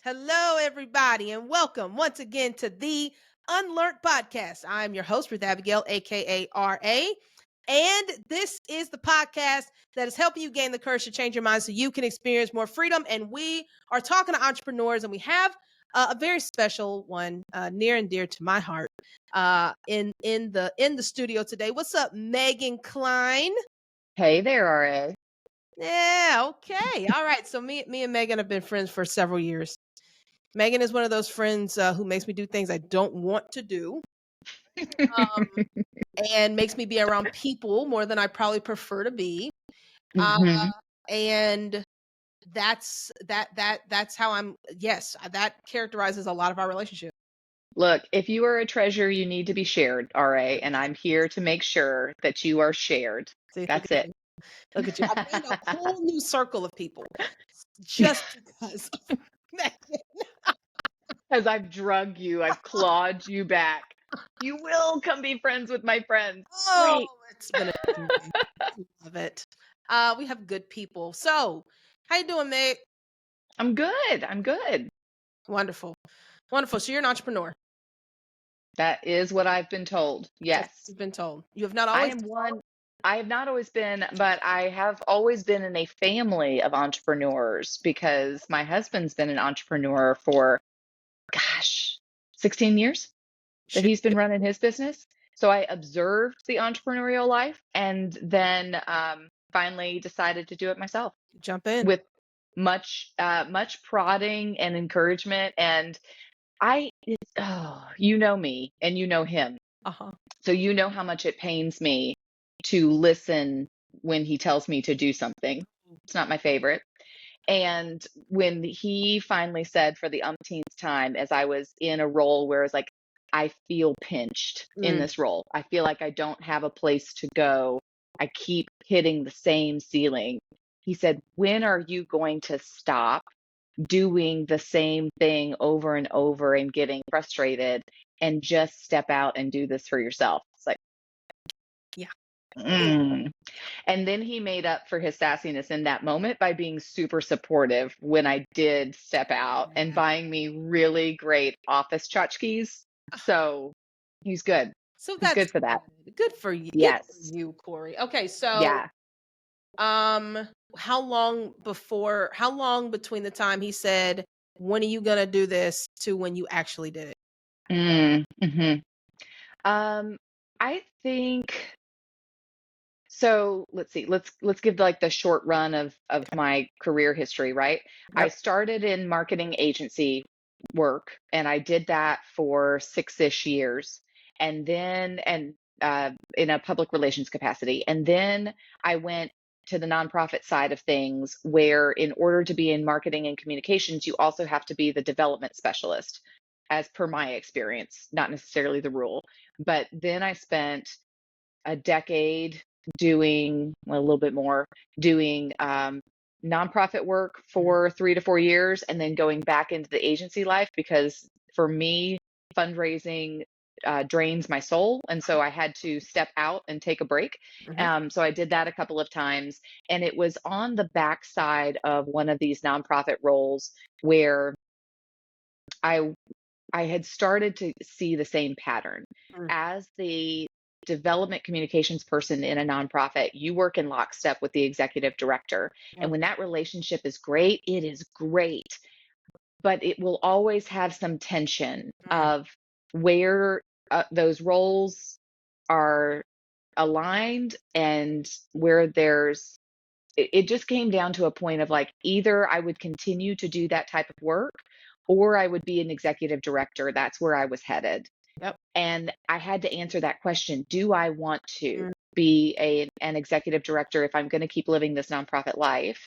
Hello, everybody, and welcome once again to the UnLearnT podcast. I'm your host, Ruth Abigail, aka RA. And this is the podcast that is helping you gain the courage to change your mind so you can experience more freedom. And we are talking to entrepreneurs, and we have a very special one near and dear to my heart in the studio today. What's up, Megan Klein? Hey there, RA. Yeah, okay. All right. So me and Megan have been friends for several years. Megan is one of those friends who makes me do things I don't want to do, um, and makes me be around people more than I probably prefer to be. Uh, hmm and that's how I'm. Yes, that characterizes a lot of our relationship. Look, if you are a treasure, you need to be shared, RA, and I'm here to make sure that you are shared. See, look That's at it. you. Look at you. I've gained a whole new circle of people just because of Megan. As I've drug you, I've clawed you back. You will come be friends with my friends. Oh, Wait. it's been a joy. Love it. We have good people. So, how you doing, Meg? I'm good. I'm good. Wonderful. Wonderful. So you're an entrepreneur. That is what I've been told. That's what Yes. you've been told. You have not I always am one. I have not always been, but I have always been in a family of entrepreneurs because my husband's been an entrepreneur for, gosh, 16 years that shoot. he's been running his business. So I observed the entrepreneurial life and then finally decided to do it myself Jump in. with much prodding and encouragement. And you know me and you know him. Uh-huh. So you know how much it pains me to listen when he tells me to do something. It's not my favorite. And when he finally said for the umpteenth time, as I was in a role where it's like, I feel pinched in Mm. this role. I feel like I don't have a place to go. I keep hitting the same ceiling. He said, when are you going to stop doing the same thing over and over and getting frustrated and just step out and do this for yourself? It's like, Yeah. Mm. mm. And then he made up for his sassiness in that moment by being super supportive when I did step out and Yeah. buying me really great office tchotchkes. So he's good. So He's that's good for that. good. Good for you. Good for Yes. you, Corey. Okay, so Yeah. um how long between the time he said, when are you gonna do this to when you actually did it? Mm-hmm. Um, I think so. Let's see. Let's give like the short run of my career history, right? I Yep. started in marketing agency work, and I did that for 6-ish years, and then in a public relations capacity, and then I went to the nonprofit side of things, where in order to be in marketing and communications, you also have to be the development specialist, as per my experience, not necessarily the rule. But then I spent a decade doing, well, a little bit more, doing nonprofit work Mhm. for 3 to 4 years and then going back into the agency life because for me, fundraising drains my soul. And so I had to step out and take a break. Mhm. So I did that a couple of times. And it was on the backside of one of these nonprofit roles where I I had started to see the same pattern. Mm. As the development communications person in a nonprofit, you work in lockstep with the executive director. And Yep. when that relationship is great, it is great. But it will always have some tension Mm. of where those roles are aligned and where it just came down to a point of like either I would continue to do that type of work or I would be an executive director. That's where I was headed. Yep. And I had to answer that question. Do I want to Mm. be an executive director if I'm going to keep living this nonprofit life?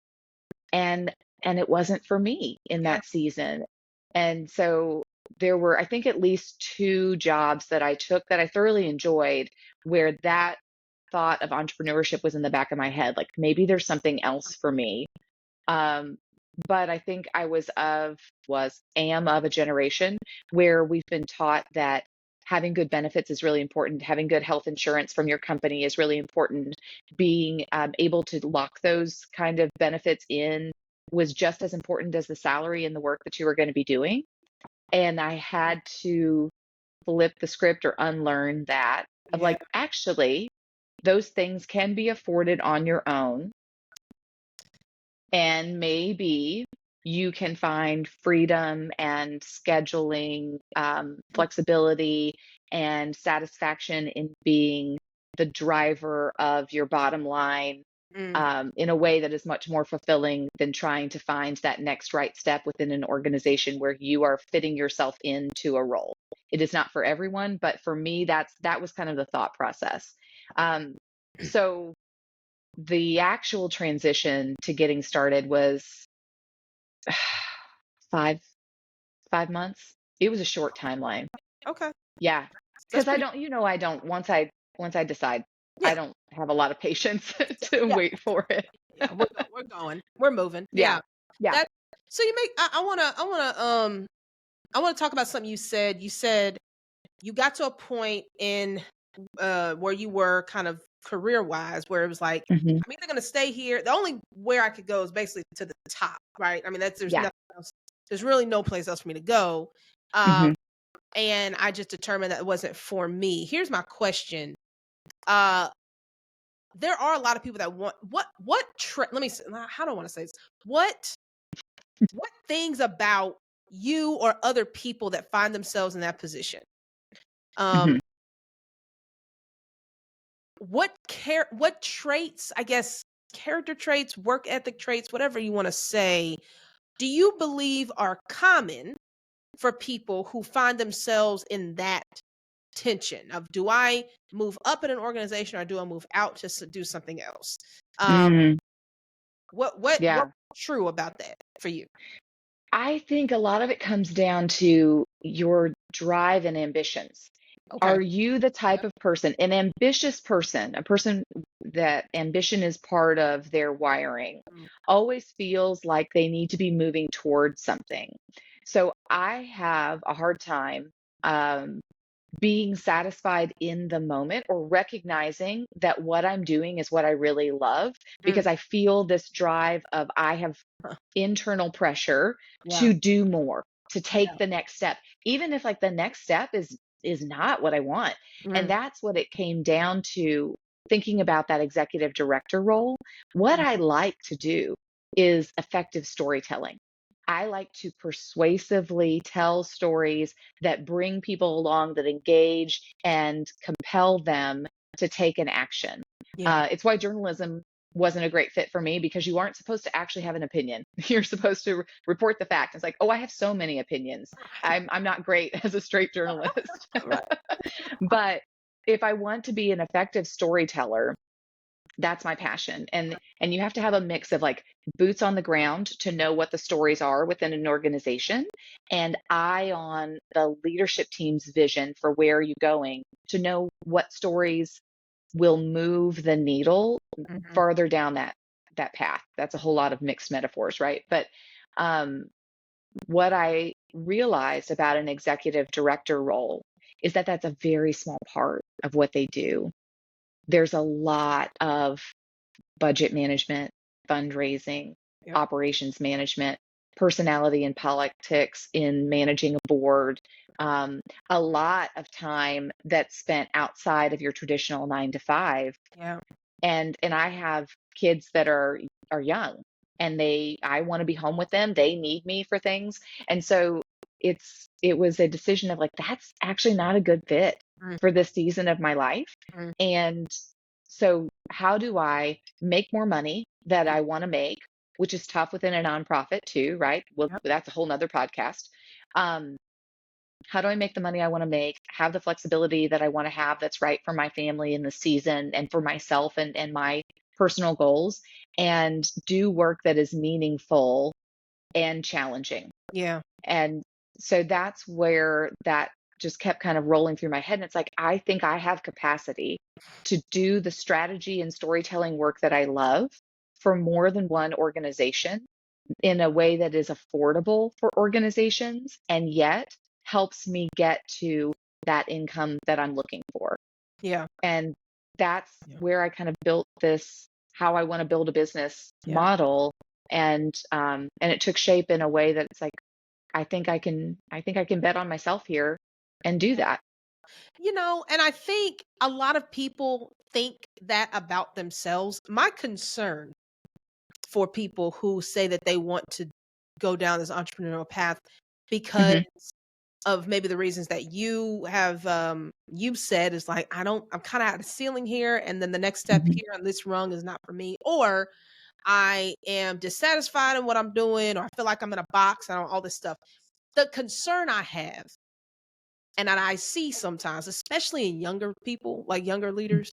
And and it wasn't for me in Yeah. that season. And so there were, I think, at least two jobs that I took that I thoroughly enjoyed where that thought of entrepreneurship was in the back of my head. Like maybe there's something else for me. Um, but I think am of a generation where we've been taught that having good benefits is really important. Having good health insurance from your company is really important. Being able to lock those kind of benefits in was just as important as the salary and the work that you were going to be doing. And I had to flip the script or unlearn that of Yeah. like, actually, those things can be afforded on your own. And maybe you can find freedom and scheduling, flexibility and satisfaction in being the driver of your bottom line, Mm. in a way that is much more fulfilling than trying to find that next right step within an organization where you are fitting yourself into a role. It is not for everyone, but for me, that was kind of the thought process. Um, so the actual transition to getting started was five 5 months. It was a short timeline. Okay. Yeah, That's because I pretty. don't, I don't. Once I decide, I Yeah. don't have a lot of patience Yeah. to Yeah. wait for it. Yeah. We're going. We're moving. Yeah, Yeah. yeah. That. So you make. I wanna talk about something you said. You said you got to a point in where you were kind of career wise where it was like Hmm. I'm either going to stay here. The only where I could go is basically to the top, right? I mean, there's Yeah. nothing else. There's really no place else for me to go. um Hmm. and I just determined that it wasn't for me. Here's my question. uh there are a lot of people that want let me how do I want to say this? What things about you or other people that find themselves in that position, Hmm. um what traits, I guess, character traits, work ethic traits, whatever you want to say, do you believe are common for people who find themselves in that tension of, do I move up in an organization or do I move out to do something else? um Mm, what's yeah. true about that for you? I think a lot of it comes down to your drive and ambitions. Okay. Are you the type of person, an ambitious person, a person that ambition is part of their wiring, Mm. always feels like they need to be moving towards something? So I have a hard time um, being satisfied in the moment or recognizing that what I'm doing is what I really love, Mm. because I feel this drive of I have Huh. internal pressure Yeah. to do more, to take Yeah. the next step, even if like the next step is not what I want. And Mm. that's what it came down to, thinking about that executive director role. What Mm. I like to do is effective storytelling. I like to persuasively tell stories that bring people along, that engage and compel them to take an action. Yeah. It's why journalism wasn't a great fit for me, because you aren't supposed to actually have an opinion. You're supposed to report the fact. It's like, oh, I have so many opinions. I'm not great as a straight journalist. Right. But if I want to be an effective storyteller, that's my passion. And you have to have a mix of like boots on the ground to know what the stories are within an organization, and eye on the leadership team's vision for where you're going, to know what stories will move the needle Mhm. farther down that path. That's a whole lot of mixed metaphors, right? But um, what I realized about an executive director role is that that's a very small part of what they do. There's a lot of budget management, fundraising, Yep. operations management, personality and politics in managing a board, um, a lot of time that's spent outside of your traditional 9 to 5. Yeah. And I have kids that are young, and I want to be home with them. They need me for things. And so it was a decision of like, that's actually not a good fit Mm. for this season of my life. Mm. And so how do I make more money that Mm. I want to make, which is tough within a nonprofit too, right? Well, Yep. that's a whole nother podcast. Um, how do I make the money I want to make, have the flexibility that I want to have that's right for my family in the season and for myself and my personal goals, and do work that is meaningful and challenging? Yeah. And so that's where that just kept kind of rolling through my head. And it's like, I think I have capacity to do the strategy and storytelling work that I love for more than one organization in a way that is affordable for organizations, and yet helps me get to that income that I'm looking for. Yeah. And that's Yeah. where I kind of built this, how I want to build a business Yeah. model. and it took shape in a way that it's like, I think I can bet on myself here and do that. And I think a lot of people think that about themselves. My concern for people who say that they want to go down this entrepreneurial path because Hmm. of maybe the reasons that you've said is like, I'm kind of at a ceiling here, and then the next step Hmm. here on this rung is not for me, or I am dissatisfied in what I'm doing, or I feel like I'm in a box and all this stuff. The concern I have, and that I see sometimes, especially in younger people, like younger leaders,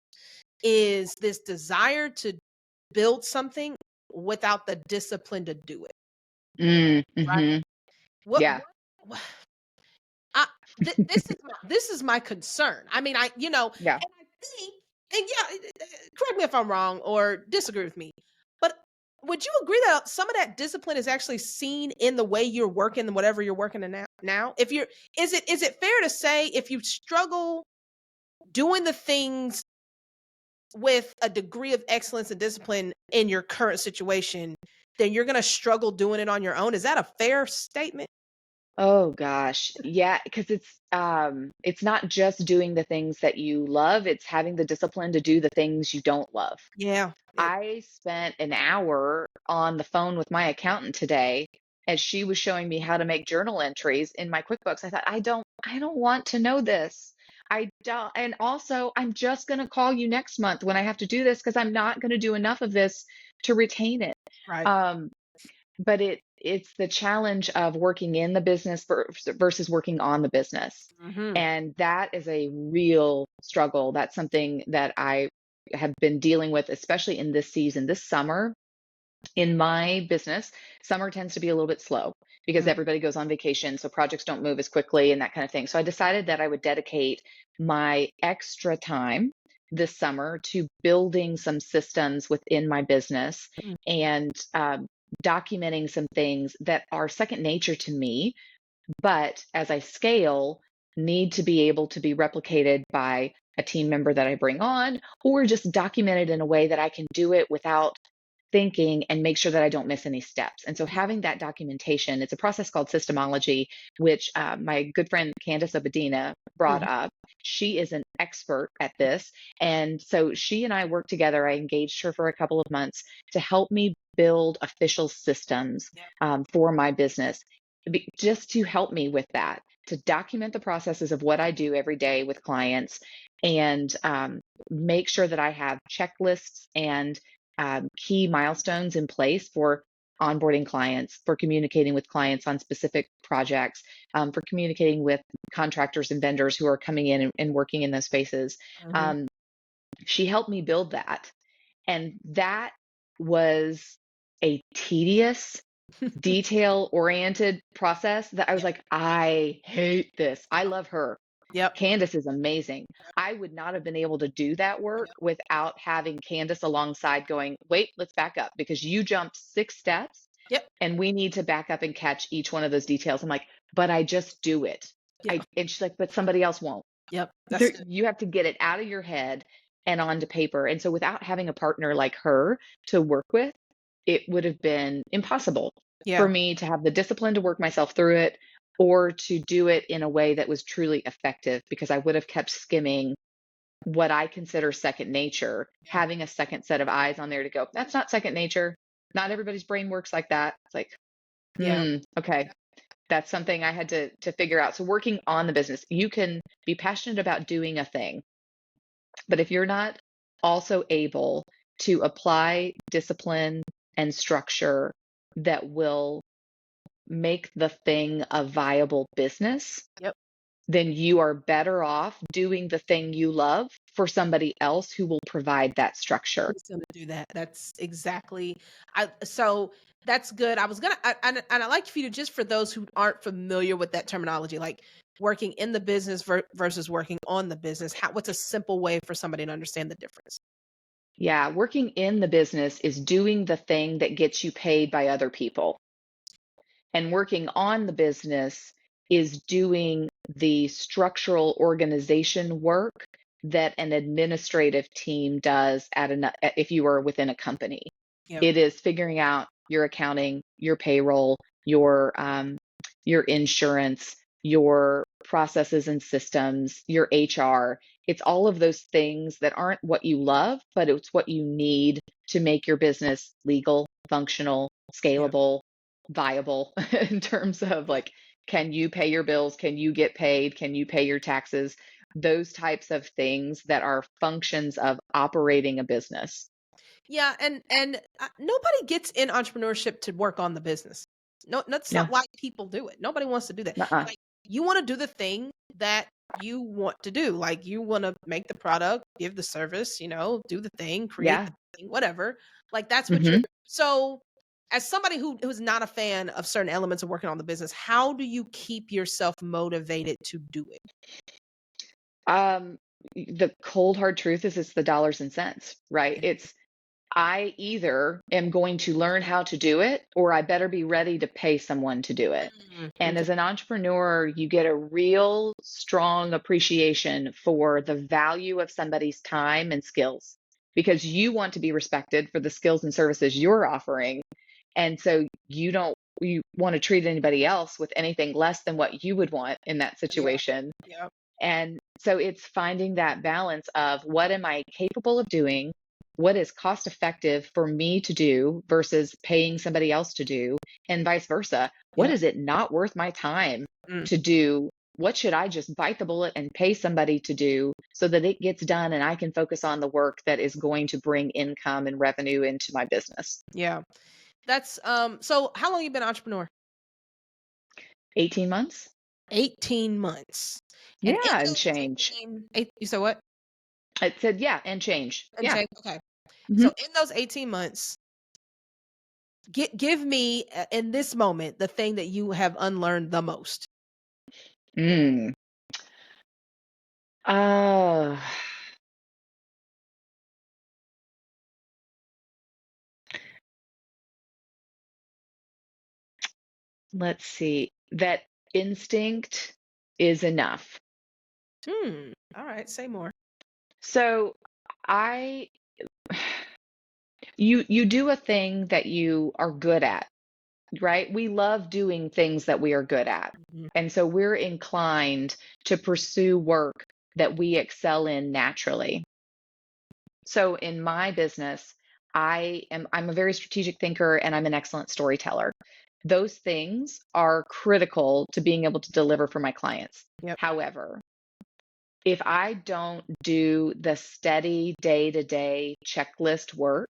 is this desire to build something without the discipline to do it. Right? Mm-hmm. What? Yeah. What this is my concern. I mean, Yeah. and I think, and yeah, correct me if I'm wrong or disagree with me, but would you agree that some of that discipline is actually seen in the way you're working, whatever you're working in now? If you're, is it fair to say if you struggle doing the things with a degree of excellence and discipline in your current situation, then you're going to struggle doing it on your own? Is that a fair statement? Oh gosh. Yeah, because it's not just doing the things that you love, it's having the discipline to do the things you don't love. Yeah. Yep. I spent an hour on the phone with my accountant today as she was showing me how to make journal entries in my QuickBooks. I thought, I don't want to know this. I don't, and also I'm just going to call you next month when I have to do this because I'm not going to do enough of this to retain it. Right. Um, but it's the challenge of working in the business versus working on the business. Hmm. And that is a real struggle. That's something that I have been dealing with, especially in this season. This summer in my business, summer tends to be a little bit slow because everybody goes on vacation, so projects don't move as quickly and that kind of thing. So I decided that I would dedicate my extra time this summer to building some systems within my business and documenting some things that are second nature to me, but as I scale, need to be able to be replicated by a team member that I bring on, or just documented in a way that I can do it without thinking and make sure that I don't miss any steps. And so having that documentation, it's a process called systemology, which my good friend Candace Abedina brought Mhm. up. She is an expert at this. And so she and I worked together. I engaged her for a couple of months to help me build official systems Yep. for my business, just to help me with that, to document the processes of what I do every day with clients and make sure that I have checklists and key milestones in place for onboarding clients, for communicating with clients on specific projects, for communicating with contractors and vendors who are coming in and working in those spaces. Mhm. Um, she helped me build that. And that was a tedious, detail oriented process that I was Yep. like, I hate this. I Yep. love her. Yep. Candace is amazing. Yep. I would not have been able to do that work without having Candace alongside going, wait, let's back up because you jumped 6 steps Yep. and we need to back up and catch each one of those details. I'm like, but I just do it. Yep. And she's like, but somebody else won't. Yep. That's There, good. you have to get it out of your head and onto paper. And so without having a partner like her to work with, it would have been impossible for Yeah. me to have the discipline to work myself through it or to do it in a way that was truly effective because I would have kept skimming what I consider second nature, Yeah. having a second set of eyes on there to go, that's not second nature. Not everybody's brain works like that. It's like, Yeah. okay, that's something I had to figure out. So working on the business, you can be passionate about doing a thing, but if you're not also able to apply discipline and structure that will make the thing a viable business, Yep. then you are better off doing the thing you love for somebody else who will provide that structure. Who's gonna do that? That's exactly. So that's good. I was gonna, and I like for you to, just for those who aren't familiar with that terminology, like working in the business versus working on the business. What's a simple way for somebody to understand the difference? Yeah, working in the business is doing the thing that gets you paid by other people. And working on the business is doing the structural organization work that an administrative team does if you are within a company. Yep. It is figuring out your accounting, your payroll, your insurance, your processes and systems, your HR. It's all of those things that aren't what you love, but it's what you need to make your business legal, functional, Yeah. scalable, viable in terms of like, can you pay your bills? Can you get paid? Can you pay your taxes? Those types of things that are functions of operating a business. Yeah, and nobody gets in entrepreneurship to work on the business. No, that's No. not why people do it. Nobody wants to do that. Uh-uh. Like, you want to do the thing that you want to do. Like, you want to make the product, give the service, do the thing, create Yeah. the thing, whatever. Like, that's what you're. Hmm. So, as somebody who's not a fan of certain elements of working on the business, how do you keep yourself motivated to do it? The cold hard truth is it's the dollars and cents, right? Yeah. It's I either am going to learn how to do it or I better be ready to pay someone to do it. And Okay. as an entrepreneur, you get a real strong appreciation for the value of somebody's time and skills because you want to be respected for the skills and services you're offering. And so you want to treat anybody else with anything less than what you would want in that Yeah. situation. Yeah. And so it's finding that balance of what am I capable of doing? What is cost effective for me to do versus paying somebody else to do, and vice versa. What Yeah. is it not worth my time Mm. to do? What should I just bite the bullet and pay somebody to do so that it gets done and I can focus on the work that is going to bring income and revenue into my business? Yeah. That's so how long you been an entrepreneur? 18 months? 18 months. And in Yeah, and those change. 18 you said what? I said, yeah, and change. And Yeah. change, okay. Hmm. So in those 18 months, give me, in this moment, the thing that you have unlearned the most. Mm. Uh, let's see. That instinct is enough. Alright, say more. So I you do a thing that you are good at, right? We love doing things that we are good at. Mhm. And so we're inclined to pursue work that we excel in naturally. So in my business, I'm a very strategic thinker and I'm an excellent storyteller. Those things are critical to being able to deliver for my clients. Yep. However, if I don't do the steady day-to-day checklist work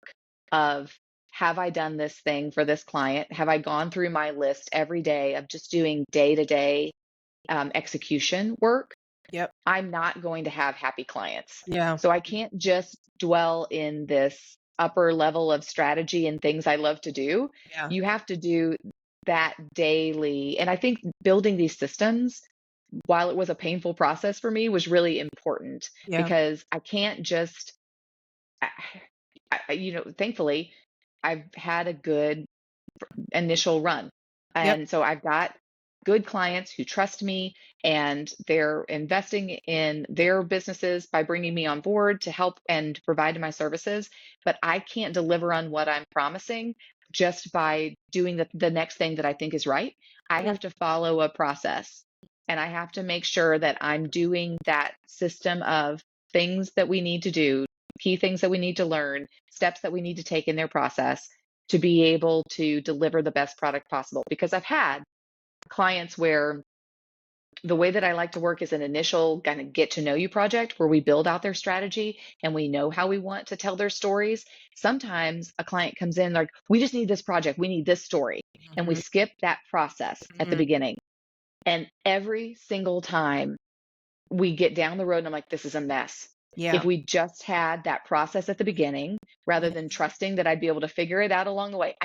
of have I done this thing for this client? Have I gone through my list every day of just doing day-to-day execution work? Yep. I'm not going to have happy clients. Yeah. So I can't just dwell in this upper level of strategy and things I love to do. Yeah. You have to do that daily. And I think building these systems, while it was a painful process for me, was really important Yeah. because I can't just, thankfully, I've had a good initial run. Yep. And so I've got good clients who trust me and they're investing in their businesses by bringing me on board to help and provide my services. But I can't deliver on what I'm promising just by doing the next thing that I think is right. I Mm. have to follow a process and I have to make sure that I'm doing that system of things that we need to do, key things that we need to learn, steps that we need to take in their process to be able to deliver the best product possible. Because I've had clients where the way that I like to work is an initial kind of get to know you project where we build out their strategy and we know how we want to tell their stories. Sometimes a client comes in like, we just need this project, we need this story. And we Mhm. skip that process at the Mhm. beginning. And every single time we get down the road and I'm like, this is a mess. If Yeah. we just had that process at the beginning, rather Yeah. than trusting that I'd be able to figure it out along the way,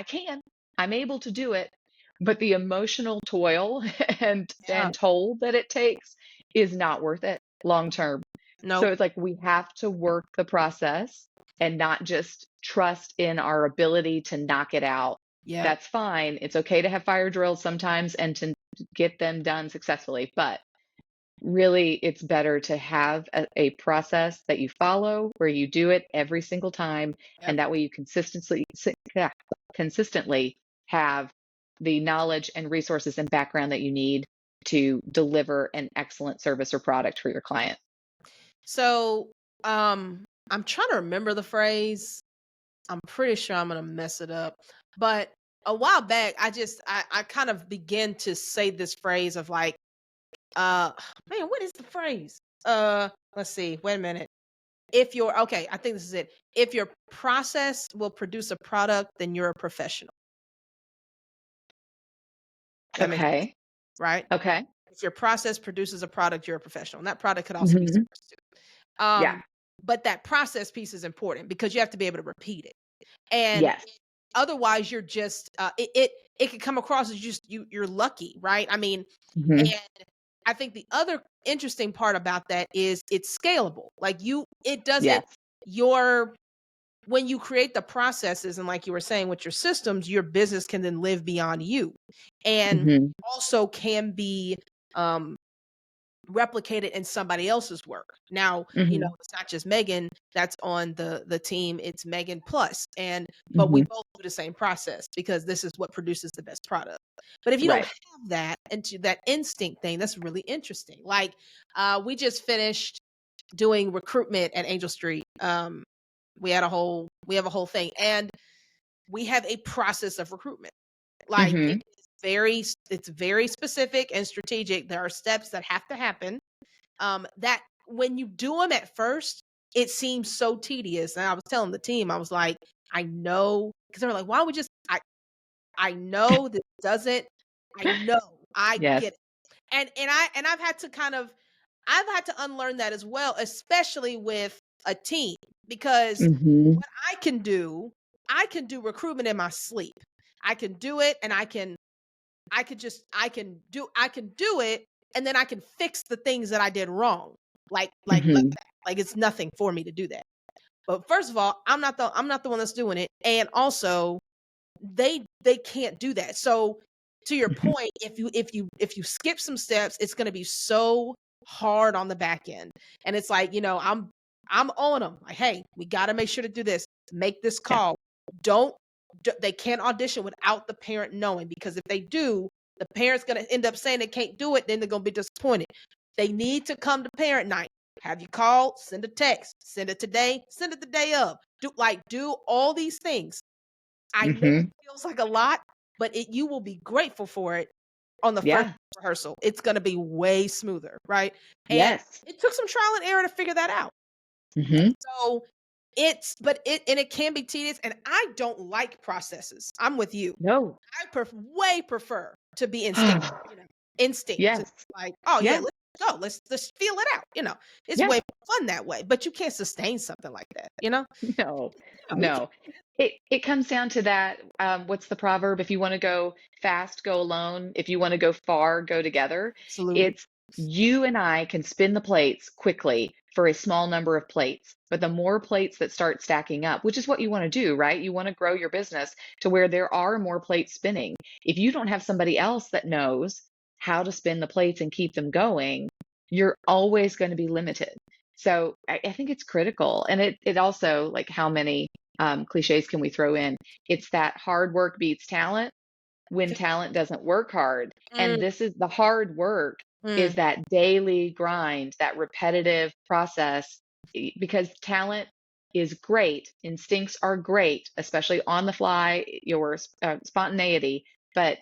I'm able to do it. But the emotional toil Yeah. and toll that it takes is not worth it long term. So Nope. it's like we have to work the process and not just trust in our ability to knock it out. Yep. That's fine. It's okay to have fire drills sometimes and to get them done successfully. But really, it's better to have a process that you follow where you do it every single time. Yep. And that way you consistently have the knowledge and resources and background that you need to deliver an excellent service or product for your client. So, I'm trying to remember the phrase. I'm pretty sure I'm gonna mess it up. But a while back, I kind of began to say this phrase of like, uh man, what is the phrase? Let's see, wait a minute. If your okay, I think this is it. If your process will produce a product, then you're a professional. That makes sense, Okay. right? Okay. If your process produces a product, you're a professional. And that product could also be Hmm. service too. Yeah. But that process piece is important because you have to be able to repeat it. And Yes. otherwise you're just it could come across as just you're lucky, right? I mean, Hmm. and I think the other interesting part about that is it's scalable. Like it doesn't Yes. your when you create the processes and like you were saying with your systems, your business can then live beyond you and Hmm. also can be um replicated in somebody else's work. Now, Hmm. it's not just Megan that's on the team, it's Megan plus. And but we Hmm. both do the same process because this is what produces the best product. But if you don't Right. have that into that instinct thing, that's really interesting. Like we just finished doing recruitment at Angel Street. We have a whole thing and we have a process of recruitment. Like Hmm. it's very specific and strategic. There are steps that have to happen that when you do them at first, it seems so tedious. And I was telling the team, I was like, I know, because they were like, why would just I know this doesn't, I know, I Yes. get it. And I've had to unlearn that as well, especially with a team, because Hmm. what I can do recruitment in my sleep. I can do it and I can do it and then I can fix the things that I did wrong. Like Hmm. that. Like it's nothing for me to do that. But first of all, I'm not the one that's doing it. And also they can't do that. So to your Hmm. point, if you skip some steps, it's going to be so hard on the back end. And it's like, I'm on them. Like, hey, we got to make sure to do this. Make this Yeah. call. They can't audition without the parent knowing because if they do, the parent's going to end up saying they can't do it. Then they're going to be disappointed. They need to come to parent night. Have you called? Send a text. Send it today. Send it the day of. Do all these things. I know it Hmm. feels like a lot, but you will be grateful for it on the first Yeah. rehearsal. It's going to be way smoother, right? And Yes. it took some trial and error to figure that out. Hmm. So it can be tedious, and I don't like processes. I'm with you. No. Way prefer to be instinct, instinct to Yes. like, oh yeah, Yeah. let's go, let's feel it out. It's Yeah. way more fun that way. But you can't sustain something like that. No, You can't. no. It comes down to that. What's the proverb? If you want to go fast, go alone. If you want to go far, go together. Absolutely. It's you and I can spin the plates quickly for a small number of plates, but the more plates that start stacking up, which is what you want to do, right? You want to grow your business to where there are more plates spinning. If you don't have somebody else that knows how to spin the plates and keep them going, you're always going to be limited. So I think it's critical. And it also, like, how many cliches can we throw in? It's that hard work beats talent when talent doesn't work hard. And Mm, this is the hard work is mm, that daily grind, that repetitive process, because talent is great. Instincts are great, especially on the fly, your spontaneity, but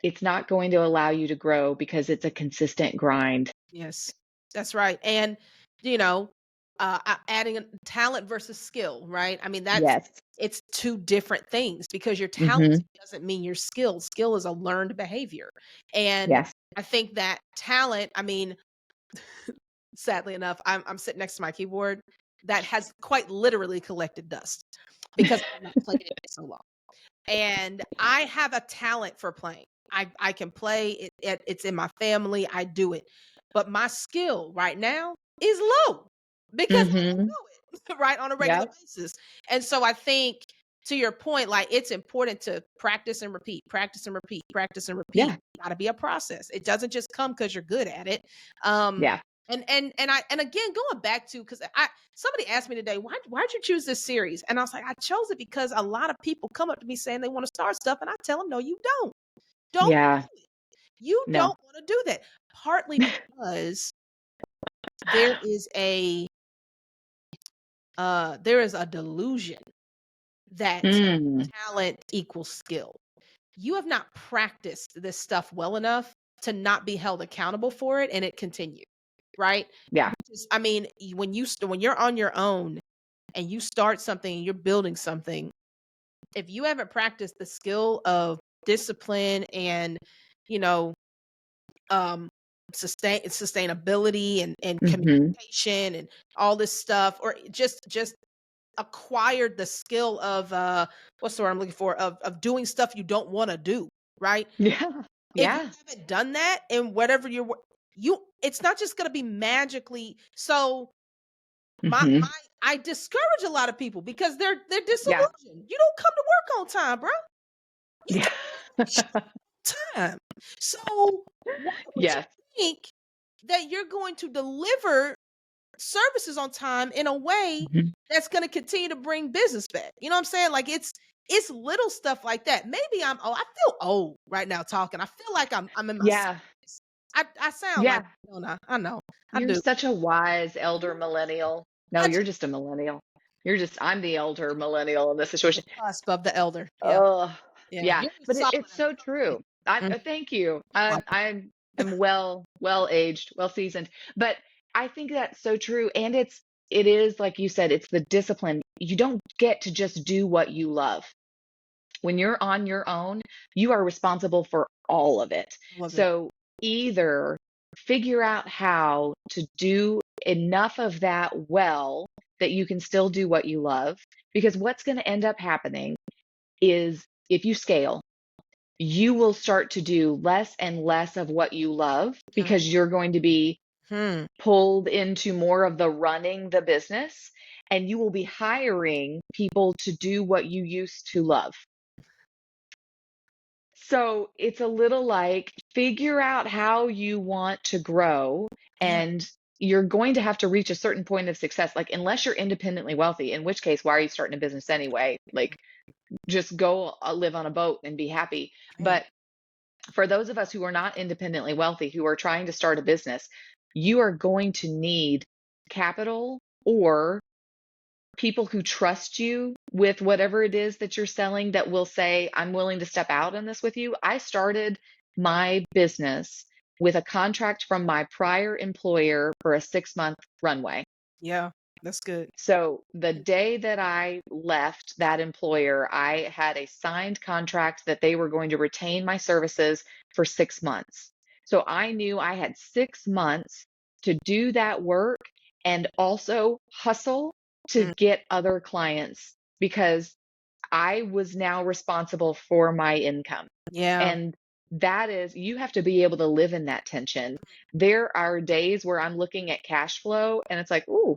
it's not going to allow you to grow because it's a consistent grind. yes, that's right. And you know, adding talent versus skill, right? I mean, Yes. it's two different things because you're Hmm. talented doesn't mean you're skilled. Skill is a learned behavior, and Yes. I think that talent. I mean, sadly enough, I'm sitting next to my keyboard that has quite literally collected dust because I've not played it in so long. And I have a talent for playing. I can play it's in my family. I do it, but my skill right now is low because I don't Hmm. do it right on a regular Yep. basis. And so I think to your point, like it's important to practice and repeat, practice and repeat, practice and repeat. Yeah. Got to be a process. It doesn't just come because you're good at it. Um, Yeah. And again, going back to, because I somebody asked me today, why'd you choose this series? And I was like, I chose it because a lot of people come up to me saying they want to start stuff, and I tell them, no, you don't. Don't Yeah. you No. don't want to do that. Partly because there is a delusion that Mm. talent equals skill. You have not practiced this stuff well enough to not be held accountable for it, and it continue, right? Yeah. I mean, when you're on your own and you start something and you're building something, if you haven't practiced the skill of discipline and, you know, um sustainability and Mhm. communication and all this stuff, or just acquired the skill of what's the word I'm looking for, of doing stuff you don't want to do, right? Yeah. If you Yeah. haven't done that in whatever you it's not just going to be magically. So my Mhm. I discourage a lot of people because they're Yeah. disillusioned. You don't come to work on time, bro. You Yeah. time. So why would you Yes. think that you're going to deliver services on time in a way Mhm. that's going to continue to bring business back? You know what I'm saying? Like it's little stuff like that. Maybe I feel old right now talking. I feel like I'm in my Yeah. 60s. I sound like, Yeah. no, no, I know. I You're do. such a wise elder millennial. No, I you're just just a millennial. I'm the elder millennial in this the situation. cusp of the elder. Yeah. Oh, Yeah. yeah. You're But solid it's at so it. true. Mhm. Thank you. You're welcome. I'm well aged, well seasoned. But I think that's so true. And it is like you said, it's the discipline. You don't get to just do what you love. When you're on your own, you are responsible for all of it. Love it. So either figure out how to do enough of that well that you can still do what you love. Because what's going to end up happening is if you scale, you will start to do less and less of what you love Yeah. because you're going to be Hmm. pulled into more of the running the business, and you will be hiring people to do what you used to love. So it's a little like figure out how you want to grow, Yeah. and you're going to have to reach a certain point of success. Like, unless you're independently wealthy, in which case, why are you starting a business anyway? Like, just go live on a boat and be happy. Man. But for those of us who are not independently wealthy, who are trying to start a business, you are going to need capital or people who trust you with whatever it is that you're selling that will say, I'm willing to step out on this with you. I started my business with a contract from my prior employer for a 6-month runway. Yeah. That's good. So the day that I left that employer, I had a signed contract that they were going to retain my services for 6 months. So I knew I had 6 months to do that work and also hustle to Mm. get other clients because I was now responsible for my income. Yeah. And that is, you have to be able to live in that tension. There are days where I'm looking at cash flow and it's like, ooh,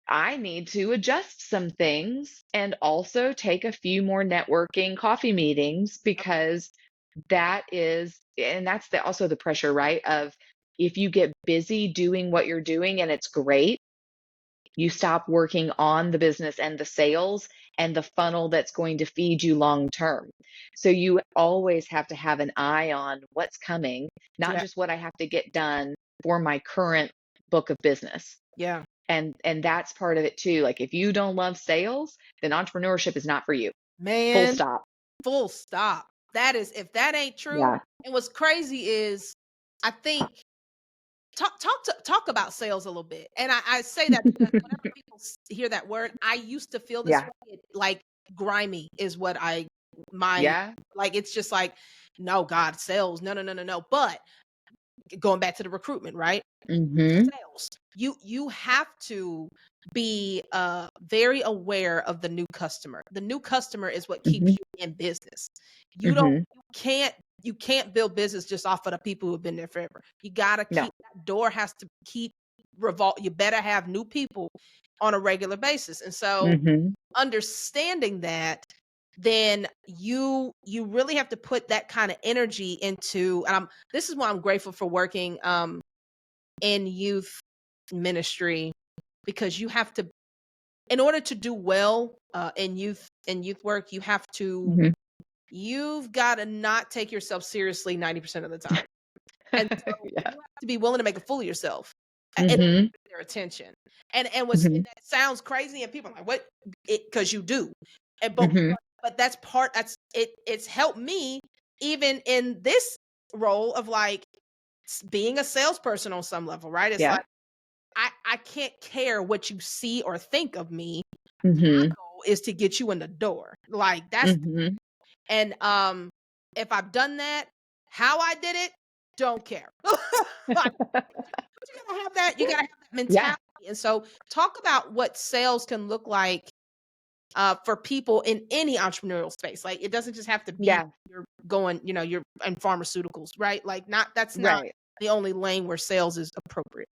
I need to adjust some things and also take a few more networking coffee meetings because that's also the pressure, right? Of if you get busy doing what you're doing and it's great, you stop working on the business and the sales and the funnel that's going to feed you long term. So you always have to have an eye on what's coming, not Yeah. just what I have to get done for my current book of business. Yeah. And that's part of it too. Like if you don't love sales, then entrepreneurship is not for you. Full Man, stop. full stop. That is, if that ain't true. Yeah. And what's crazy is, I think, talk about sales a little bit. And I say that because whenever people hear that word, I used to feel this Yeah. way. Like grimy is what my Yeah. like. It's just like, no, God, sales, no, no, no, no, no. But going back to the recruitment, right? Mhm. Sales. You have to be very aware of the new customer. The new customer is what keeps Mhm. you in business. You don't Mhm. you can't you can't build business just off of the people who have been there forever. You gotta No. keep that door has to keep revolt. You better have new people on a regular basis. And so Mhm. understanding that, then you really have to put that kind of energy into, and I'm this is why I'm grateful for working in youth ministry because you have to, in order to do well in youth work, Mhm. you've got to not take yourself seriously 90% of the time. And so Yeah. you have to be willing to make a fool of yourself in order to Mhm. get their attention. And Mhm. that sounds crazy, and people are like, "What?" Because you do, and Mhm. but that's part. That's it. It's helped me even in this role of like being a salesperson on some level, right? It's Yeah. like I can't care what you see or think of me. Mhm. Goal is to get you in the door. Like that's Mhm. and if I've done that, how I did it, don't care. Like, you gotta have that. You gotta have that Yeah. mentality. And so, talk about what sales can look like for people in any entrepreneurial space. Like, it doesn't just have to be Yeah. you're going, you're in pharmaceuticals, right? Like, not that's not Right. the only lane where sales is appropriate.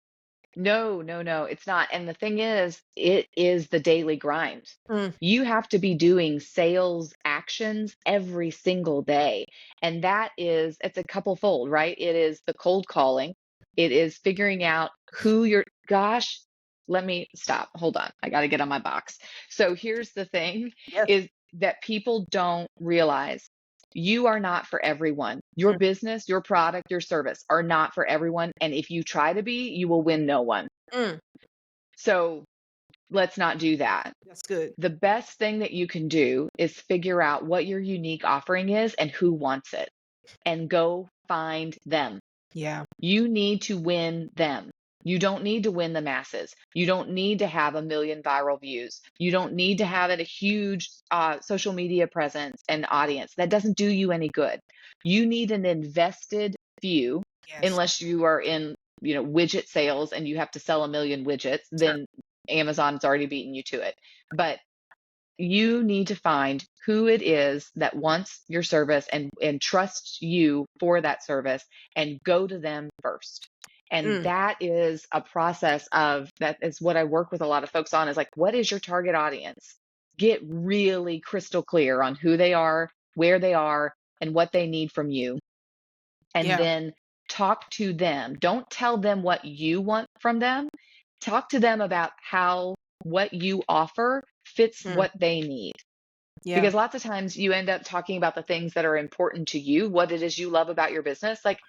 No, no, no, it's not. And the thing is, it is the daily grind. Mm, You have to be doing sales actions every single day. And it's a couple fold, right? It is the cold calling, it is figuring out who you're, gosh, let me stop. Hold on. I got to get on my box. So here's the thing yes. is that people don't realize you are not for everyone. Your Mm, business, your product, your service are not for everyone. And if you try to be, you will win no one. mm, So let's not do that. that's good. The best thing that you can do is figure out what your unique offering is and who wants it, and go find them. Yeah. You need to win them. You don't need to win the masses. You don't need to have a million viral views. You don't need to have a huge social media presence and audience. That doesn't do you any good. You need an invested few, Yes. unless you are in, widget sales and you have to sell a million widgets, Sure. then Amazon's already beaten you to it. But you need to find who it is that wants your service and trusts you for that service, and go to them first. And Mm, that is a process of that is what I work with a lot of folks on, is like, what is your target audience? Get really crystal clear on who they are, where they are, and what they need from you. And yeah. then talk to them. Don't tell them what you want from them. Talk to them about how what you offer fits Mm, what they need. yeah. Because lots of times you end up talking about the things that are important to you, what it is you love about your business. Like,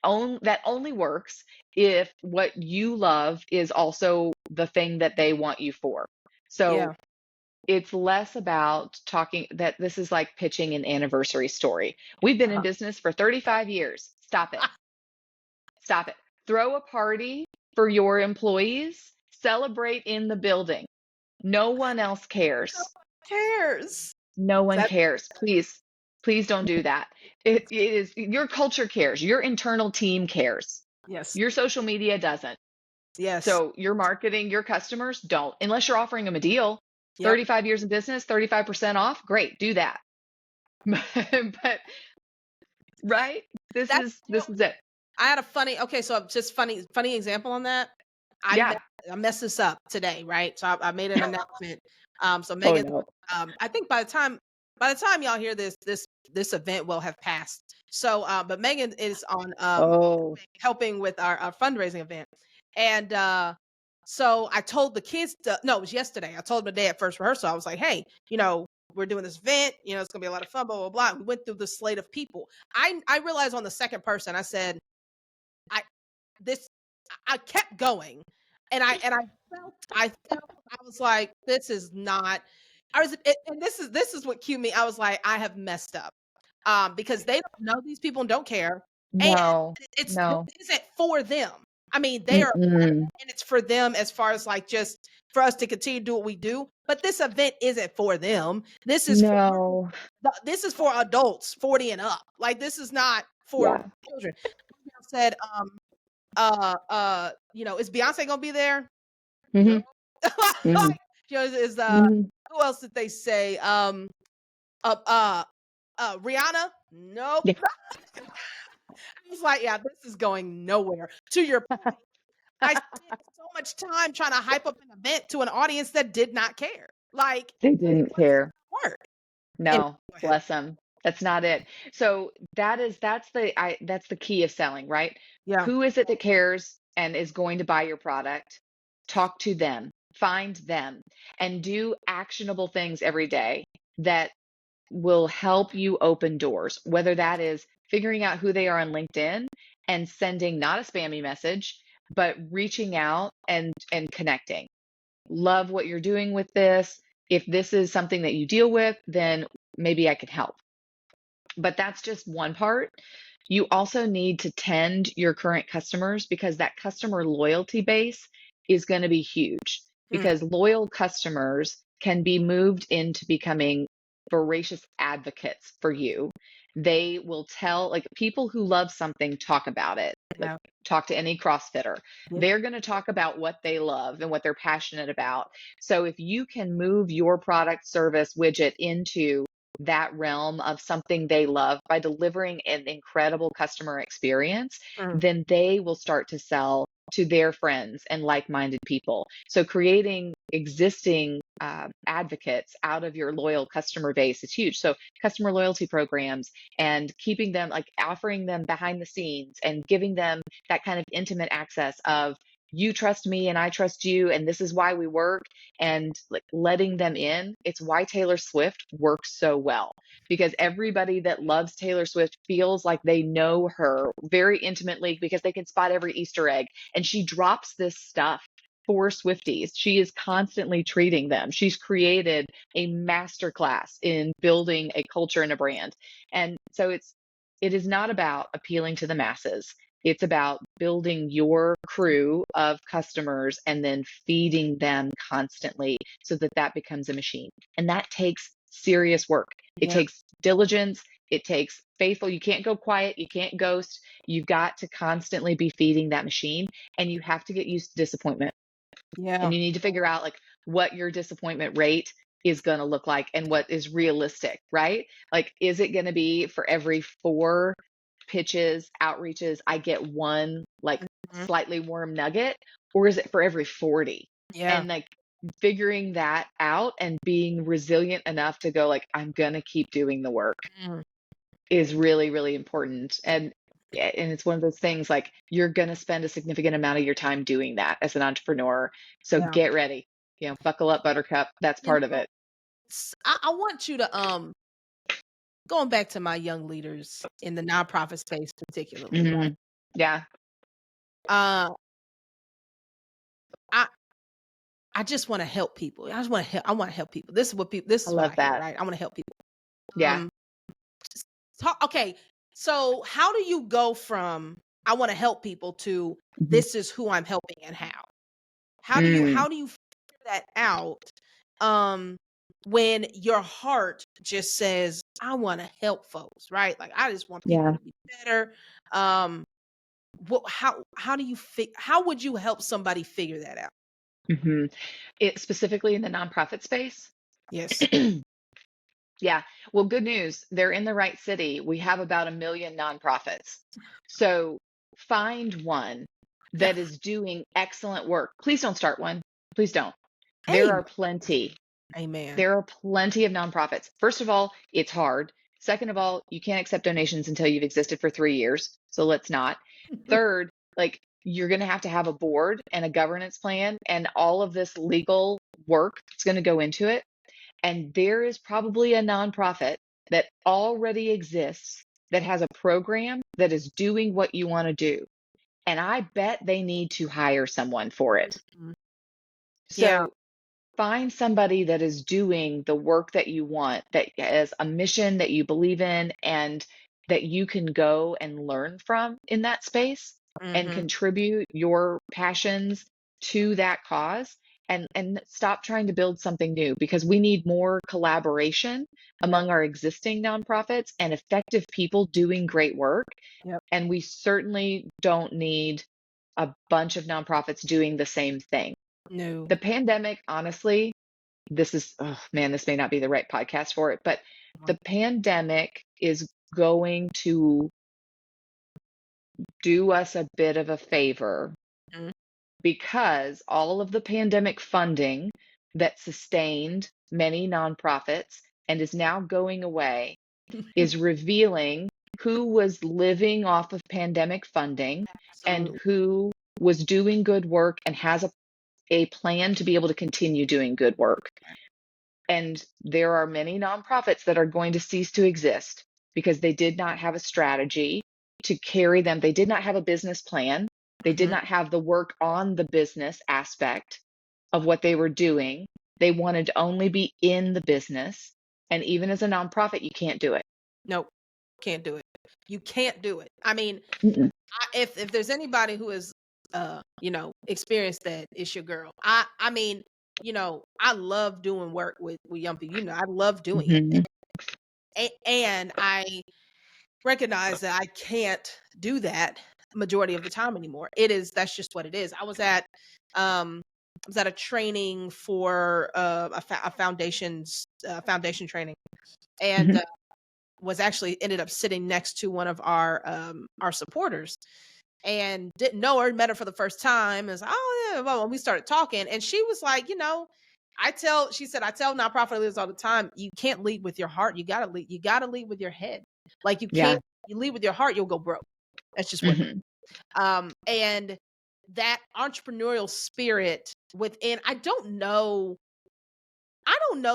that only works if what you love is also the thing that they want you for. So Yeah. it's less about talking that this is like pitching an anniversary story. We've been in Uh-huh. business for 35 years. Stop it. Stop it. Throw a party for your employees. Celebrate in the building. No one else No cares. one cares. No one That cares. Please, please don't do that. It is your culture cares. Your internal team cares. yes. Your social media doesn't. Yes. So your marketing, your customers don't, unless you're offering them a deal. Yep. 35 years in business, 35% off. Great, do that. But right, this That's is this is it. I had a funny okay, so just funny example on that. I me Yeah. I messed this up today, right? So I made an announcement. So Oh Megan, no. I think by the time y'all hear this event will have passed. So but Megan is on Oh. helping with our fundraising event. And so I told the kids no, it was yesterday. I told them the day at first rehearsal. I was like, hey, we're doing this event, it's gonna be a lot of fun, blah, blah, blah. We went through the slate of people. I realized on the second person, I said, I this I kept going, and I was like, this is not. And this is what cued me. I was like, I have messed up, because they don't know these people and don't care, and No. it No. isn't for them. I mean, they are, Mm-mm. and it's for them as far as like just for us to continue to do what we do. But this event isn't for them. No. This is for adults 40 and up. Like this is not for Yeah. children. I said, is Beyonce gonna be there? No. Hmm. Hmm. Is Hmm. who else did they say? Uh, uh, Rihanna? Nope. Yeah. I was like, yeah, this is going nowhere. To your point, I spent so much time trying to hype up an event to an audience that did not care. Like, They it didn't wasn't care. gonna work. Anyway, No, go ahead. bless them. That's not it. So that's the key of selling, right? Yeah. Who is it that cares and is going to buy your product? Talk to them, find them, and do actionable things every day that will help you open doors, whether that is figuring out who they are on LinkedIn and sending not a spammy message, but reaching out and connecting. Love what you're doing with this. If this is something that you deal with, then maybe I can help. But that's just one part. You also need to tend your current customers because that customer loyalty base is going to be huge Mm, because loyal customers can be moved into becoming voracious advocates for you. They will tell, like, people who love something talk about it. Like, yeah. talk to any CrossFitter. Yeah. They're going to talk about what they love and what they're passionate about. So if you can move your product, service, widget into that realm of something they love by delivering an incredible customer experience, Mm, then they will start to sell to their friends and like-minded people. So creating existing advocates out of your loyal customer base is huge. So customer loyalty programs and keeping them, like, offering them behind the scenes and giving them that kind of intimate access of, you trust me and I trust you and this is why we work, and like letting them in. It's why Taylor Swift works so well because everybody that loves Taylor Swift feels like they know her very intimately because they can spot every Easter egg, and she drops this stuff for Swifties. She is constantly treating them. She's created a masterclass in building a culture and a brand. And so it is not about appealing to the masses. It's about building your crew of customers and then feeding them constantly so that that becomes a machine. And that takes serious work. It yeah. takes diligence. It takes faithful. You can't go quiet. You can't ghost. You've got to constantly be feeding that machine, and you have to get used to disappointment. Yeah. And you need to figure out like what your disappointment rate is going to look like and what is realistic, right? Like, is it going to be for every 4 pitches, outreaches, I get one like Mhm. slightly warm nugget, or is it for every 40? Yeah. And like figuring that out and being resilient enough to go like, I'm going to keep doing the work Mm, is really, really important. And it's one of those things like you're going to spend a significant amount of your time doing that as an entrepreneur. So yeah. get ready, buckle up, buttercup. That's You part of know, it. I want you to going back to my young leaders in the nonprofit space particularly, right? Hmm. Yeah, Uh I I just want to help people. I want to help people. This I is what love I hear, that. right? I want to help people. Yeah. Um okay. So how do you go from I want to help people to Mhm. this is who I'm helping and how? Mm, How do you figure that out um when your heart just says I want to help folks, right? Like I just want people yeah. to be better. Um how do you how would you help somebody figure that out? Hmm. It specifically in the nonprofit space. Yes. Yeah. Well, good news. They're in the right city. We have about 1 million nonprofits. So find one Yeah. that is doing excellent work. Please don't start one. Please don't. There Amen. are plenty. Amen. There are plenty of nonprofits. First of all, it's hard. Second of all, you can't accept donations until you've existed for 3 years. So let's not. Third, like, you're going to have a board and a governance plan and all of this legal work that's going to go into it. And there is probably a nonprofit that already exists that has a program that is doing what you want to do. And I bet they need to hire someone for it. Mhm. Yeah. So find somebody that is doing the work that you want, that has a mission that you believe in, and that you can go and learn from in that space and Mhm. contribute your passions to that cause, and stop trying to build something new because we need more collaboration Yep. among our existing nonprofits and effective people doing great work. Yep. And we certainly don't need a bunch of nonprofits doing the same thing. No. The pandemic, honestly, this is, oh man, this may not be the right podcast for it, but the pandemic is going to do us a bit of a favor Mhm. because all of the pandemic funding that sustained many nonprofits and is now going away is revealing who was living off of pandemic funding and Absolutely. who was doing good work and has a plan to be able to continue doing good work. And there are many nonprofits that are going to cease to exist because they did not have a strategy to carry them. They did not have a business plan. They did Mhm. not have the work on the business aspect of what they were doing. They wanted to only be in the business. And even as a nonprofit, you can't do it. Nope, can't do it. You can't do it. I mean, Mm-mm. if there's anybody who has experienced that, it's your girl. I mean, I love doing work with young people. I love doing it. Mhm. And I recognize that I can't do that majority of the time anymore. That's just what it is. Um I was at a training for a foundation training, and Mhm. was actually ended up sitting next to one of our supporters, and didn't know her, met her for the first time. And was like, oh yeah, well, we started talking, and she was like, she said, I tell nonprofit leaders all the time, you can't lead with your heart. You gotta lead with your head. Like you Yeah. can't, you lead with your heart, you'll go broke. That's just what it Mhm. is. And that entrepreneurial spirit within, I don't know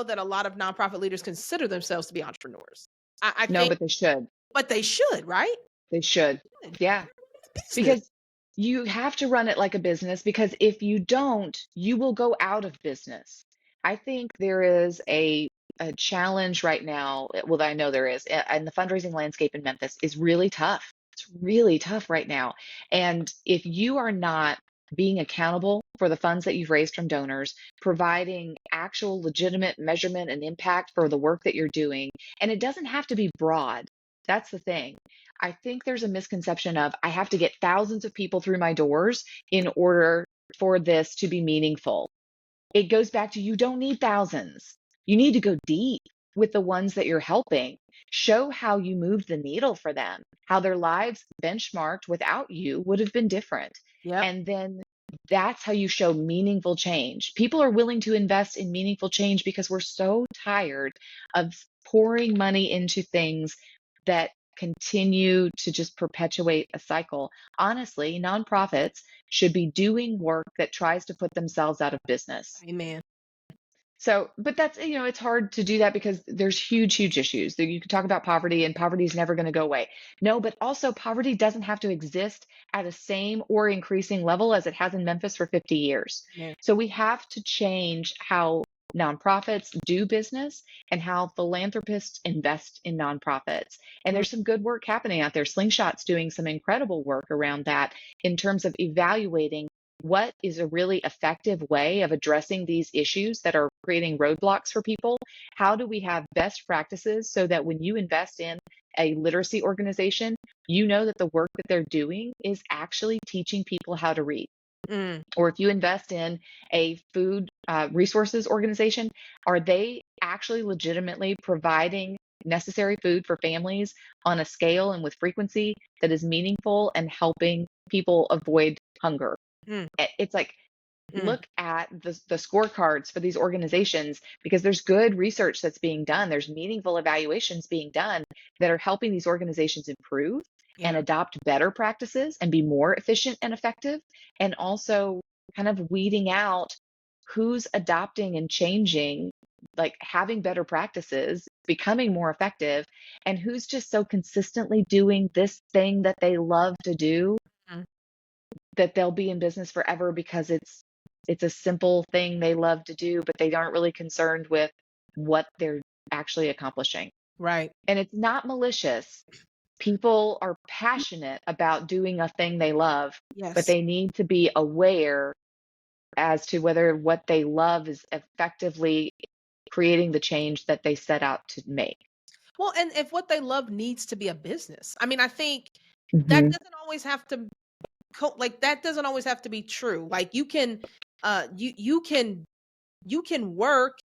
that a lot of nonprofit leaders consider themselves to be entrepreneurs. I No, think, but they should. but they should, right? They should. Good. Yeah. Business. Because you have to run it like a business, because if you don't, you will go out of business. I think there is a challenge right now. Well, I know there is, and the fundraising landscape in Memphis is really tough. It's really tough right now. And if you are not being accountable for the funds that you've raised from donors, providing actual legitimate measurement and impact for the work that you're doing, and it doesn't have to be broad. That's the thing. I think there's a misconception of I have to get thousands of people through my doors in order for this to be meaningful. It goes back to, you don't need thousands. You need to go deep with the ones that you're helping. Show how you moved the needle for them, how their lives benchmarked without you would have been different. Yep. And then that's how you show meaningful change. People are willing to invest in meaningful change because we're so tired of pouring money into things that continue to just perpetuate a cycle. Honestly, nonprofits should be doing work that tries to put themselves out of business. Amen. So, but that's, it's hard to do that because there's huge, huge issues. You could talk about poverty, and poverty is never going to go away. No, but also poverty doesn't have to exist at a same or increasing level as it has in Memphis for 50 years. Amen. So we have to change how nonprofits do business and how philanthropists invest in nonprofits. And Mm. there's some good work happening out there. Slingshot's doing some incredible work around that in terms of evaluating what is a really effective way of addressing these issues that are creating roadblocks for people. How do we have best practices so that when you invest in a literacy organization, you know that the work that they're doing is actually teaching people how to read? Mm. Or if you invest in a food resources organization, are they actually legitimately providing necessary food for families on a scale and with frequency that is meaningful and helping people avoid hunger? Mm. It's like, Mm. look at the scorecards for these organizations, because there's good research that's being done. There's meaningful evaluations being done that are helping these organizations improve and Yeah. adopt better practices and be more efficient and effective, and also kind of weeding out who's adopting and changing, like having better practices, becoming more effective, and who's just so consistently doing this thing that they love to do Mm. that they'll be in business forever because it's a simple thing they love to do, but they aren't really concerned with what they're actually accomplishing. Right. And it's not malicious. People are passionate about doing a thing they love, but Yes. they need to be aware as to whether what they love is effectively creating the change that they set out to make. Well, and if what they love needs to be a business, I mean, I think that Hmm. doesn't always have to like that doesn't always have to be true. Like you can work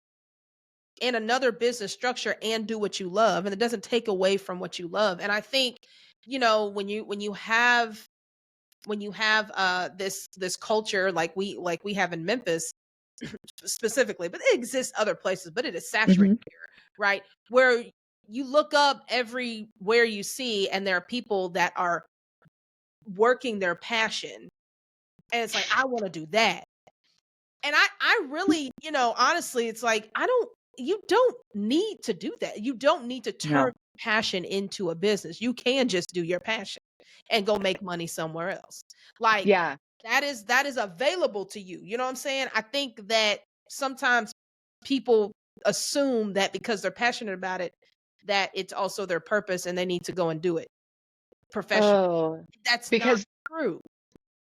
in another business structure and do what you love, and it doesn't take away from what you love. And I think, when you have this culture like we have in Memphis specifically, but it exists other places, but it is saturated Hmm. here, right? Where you look up everywhere you see, and there are people that are working their passion, and it's like, I want to do that. And I really, honestly, it's like, you don't need to do that. You don't need to turn No. passion into a business. You can just do your passion and go make money somewhere else. Like, Yeah. that is available to you. You know what I'm saying? I think that sometimes people assume that because they're passionate about it, that it's also their purpose and they need to go and do it professionally. Oh, That's not because true.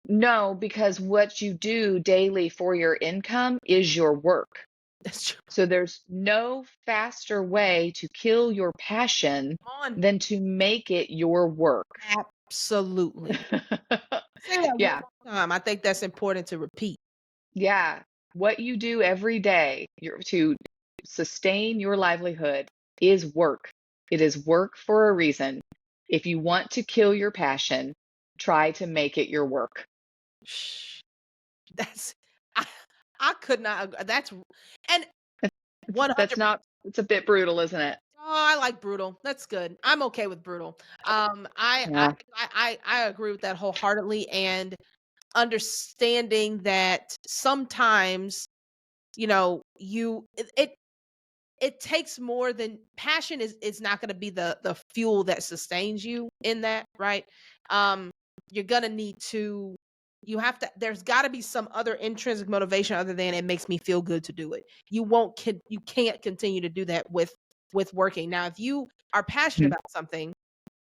no, because what you do daily for your income is your work. That's true. So there's no faster way to kill your passion Come on. than to make it your work. Absolutely. Say that one Yeah. more time. I think that's important to repeat. Yeah. What you do every day to sustain your livelihood is work. It is work for a reason. If you want to kill your passion, try to make it your work. Shh. That's I, I could not that's and That's 100. not, it's a bit brutal, isn't it? Oh, I like brutal. That's good. I'm okay with brutal. Yeah. I agree with that wholeheartedly, and understanding that sometimes, it takes more than passion is not going to be the fuel that sustains you in that, right? Um, you're gonna need to you have to there's got to be some other intrinsic motivation other than it makes me feel good to do it. You can't continue to do that with working. Now, if you are passionate Mhm. about something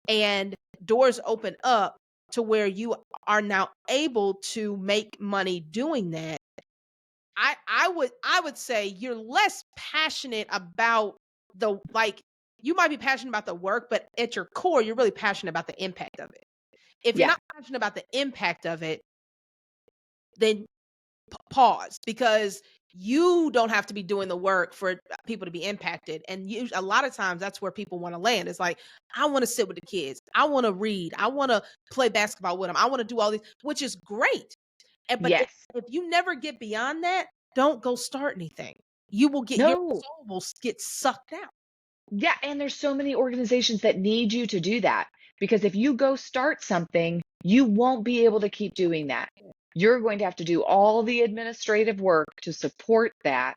and doors open up to where you are now able to make money doing that, I would say you're less passionate about the like you might be passionate about the work, but at your core, you're really passionate about the impact of it. If you're Yeah. not passionate about the impact of it, then pause, because you don't have to be doing the work for people to be impacted. And a lot of times that's where people want to land. It's like, I want to sit with the kids. I want to read. I want to play basketball with them. I want to do all these, which is great. But Yes. if you never get beyond that, don't go start anything. You will get your No. soul will get sucked out. Yeah, and there's so many organizations that need you to do that because if you go start something, you won't be able to keep doing that. You're going to have to do all the administrative work to support that,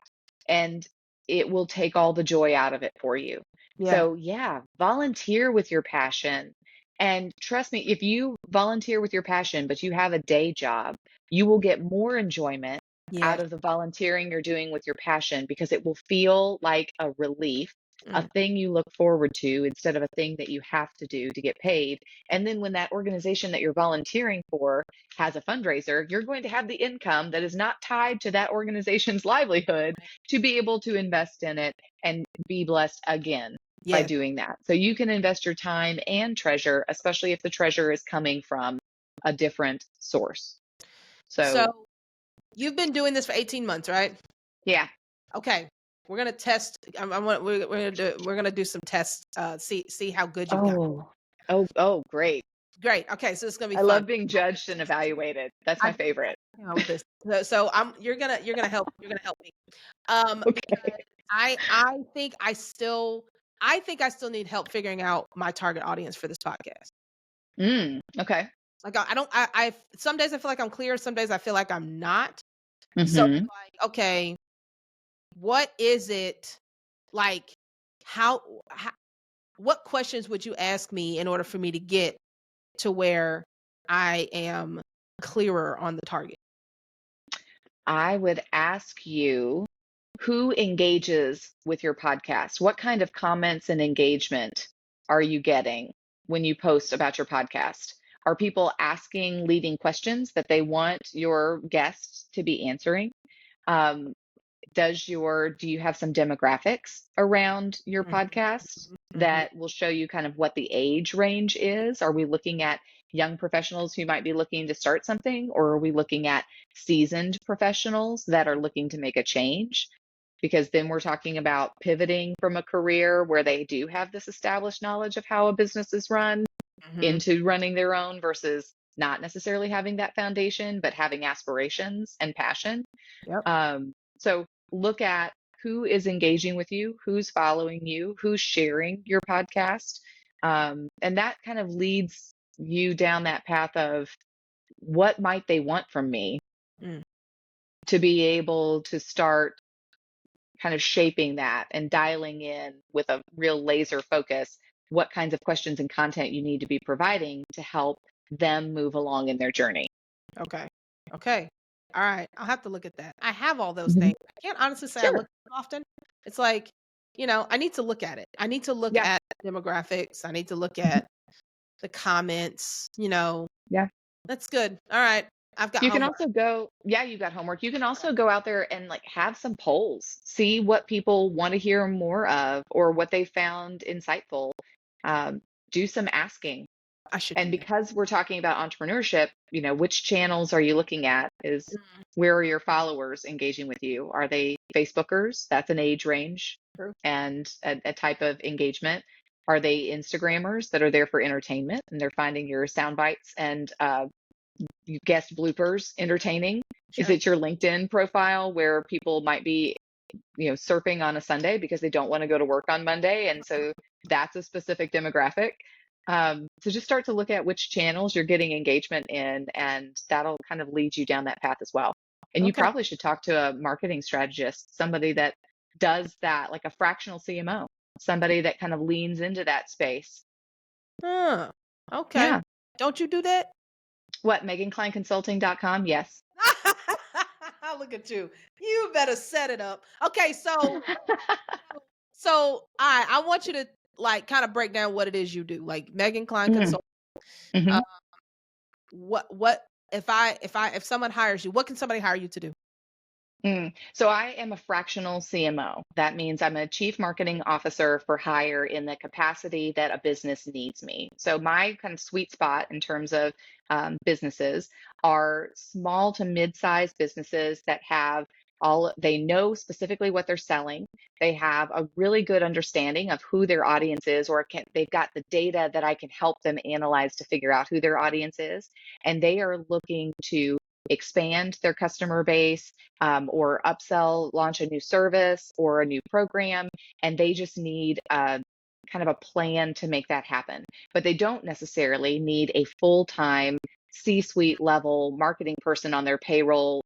and it will take all the joy out of it for you. Yeah. So, yeah, volunteer with your passion. And trust me, if you volunteer with your passion, but you have a day job, you will get more enjoyment out Yes. of the volunteering you're doing with your passion because it will feel like a relief, a Mm, thing you look forward to instead of a thing that you have to do to get paid. And then when that organization that you're volunteering for has a fundraiser, you're going to have the income that is not tied to that organization's livelihood to be able to invest in it and be blessed again by yes. doing that. So you can invest your time and treasure, especially if the treasure is coming from a different source. So, So you've been doing this for 18 months, right? yeah. Okay. We're gonna test. We're gonna do some tests. See how good you've got. Oh, oh, great. Great. Okay, so it's gonna be I fun. love being judged and evaluated. That's I my favorite. with this. So I'm you're gonna help me. Because Okay. I think I still need help figuring out my target audience for this podcast. Okay. Like I don't I some days I feel like I'm clear, some days I feel like I'm not. So it's Mhm. like, okay, what is it like how what questions would you ask me in order for me to get to where I am clearer on the target? I would ask you who engages with your podcast? What kind of comments and engagement are you getting when you post about your podcast? Are people asking leading questions that they want your guests to be answering? Um, do you have some demographics around your Mhm, podcast mhm, that will show you kind of what the age range is? Are we looking at young professionals who might be looking to start something, or are we looking at seasoned professionals that are looking to make a change? Because then we're talking about pivoting from a career where they do have this established knowledge of how a business is run mhm. into running their own versus not necessarily having that foundation, but having aspirations and passion. Yep. So look at who is engaging with you, who's following you, who's sharing your podcast. And that kind of leads you down that path of what might they want from me Mm, to be able to start kind of shaping that and dialing in with a real laser focus what kinds of questions and content you need to be providing to help them move along in their journey. okay. Okay. All right. I'll have to look at that. I have all those Mhm. things. I can't honestly say I look Sure. at it often. It's like, I need to look at it. I need to look Yeah. at demographics. I need to look Mhm. at the comments. Yeah. That's good. All right. I've got You can homework. also go, yeah, you got homework. You can also go out there and like have some polls, see what people want to hear more of or what they found insightful. Um, do some asking. I should And do that. because we're talking about entrepreneurship, which channels are you looking at? Is Mm, where are your followers engaging with you? Are they Facebookers? That's an age range true. and a type of engagement. Are they Instagrammers that are there for entertainment and they're finding your sound bites and you guest bloopers entertaining? Is Sure. it your LinkedIn profile where people might be, surfing on a Sunday because they don't want to go to work on Monday? And so that's a specific demographic. So just start to look at which channels you're getting engagement in, and that'll kind of lead you down that path as well. And you Okay. probably should talk to a marketing strategist, somebody that does that, like a fractional CMO, somebody that kind of leans into that space. Huh. Okay. Yeah. Don't you do that? What, MeganKleinConsulting.com? Yes. Look at you. You better set it up. Okay, so I want you to like kind of break down what it is you do. Like Megan Klein Mm, Consult. Uh, mhm. what if someone hires you, what can somebody hire you to do? So I am a fractional CMO. That means I'm a chief marketing officer for hire in the capacity that a business needs me. So my kind of sweet spot in terms of businesses are small to mid-sized businesses that have they know specifically what they're selling. They have a really good understanding of who their audience is, or they've got the data that I can help them analyze to figure out who their audience is. And they are looking to expand their customer base, or upsell, launch a new service or a new program, and they just need kind of a plan to make that happen. But they don't necessarily need a full-time C-suite level marketing person on their payroll,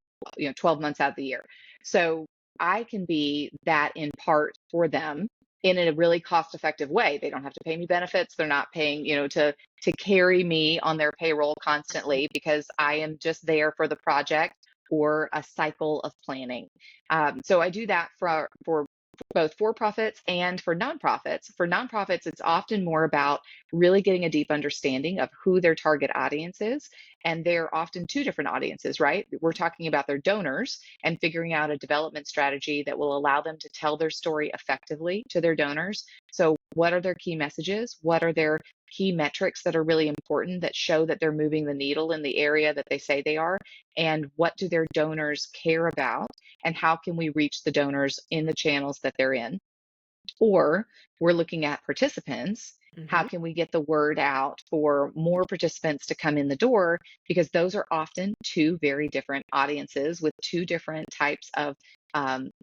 12 months out of the year. So I can be that in part for them in a really cost-effective way. They don't have to pay me benefits. They're not paying, to carry me on their payroll constantly because I am just there for the project or a cycle of planning. So I do that for both for profits and for nonprofits. For nonprofits, it's often more about really getting a deep understanding of who their target audience is. And they're often two different audiences, right? We're talking about their donors and figuring out a development strategy that will allow them to tell their story effectively to their donors. So, what are their key messages? What are their key metrics that are really important that show that they're moving the needle in the area that they say they are? And what do their donors care about? And how can we reach the donors in the channels that they're in? Or we're looking at participants. How Mm-hmm. can we get the word out for more participants to come in the door? Because those are often two very different audiences with two different types of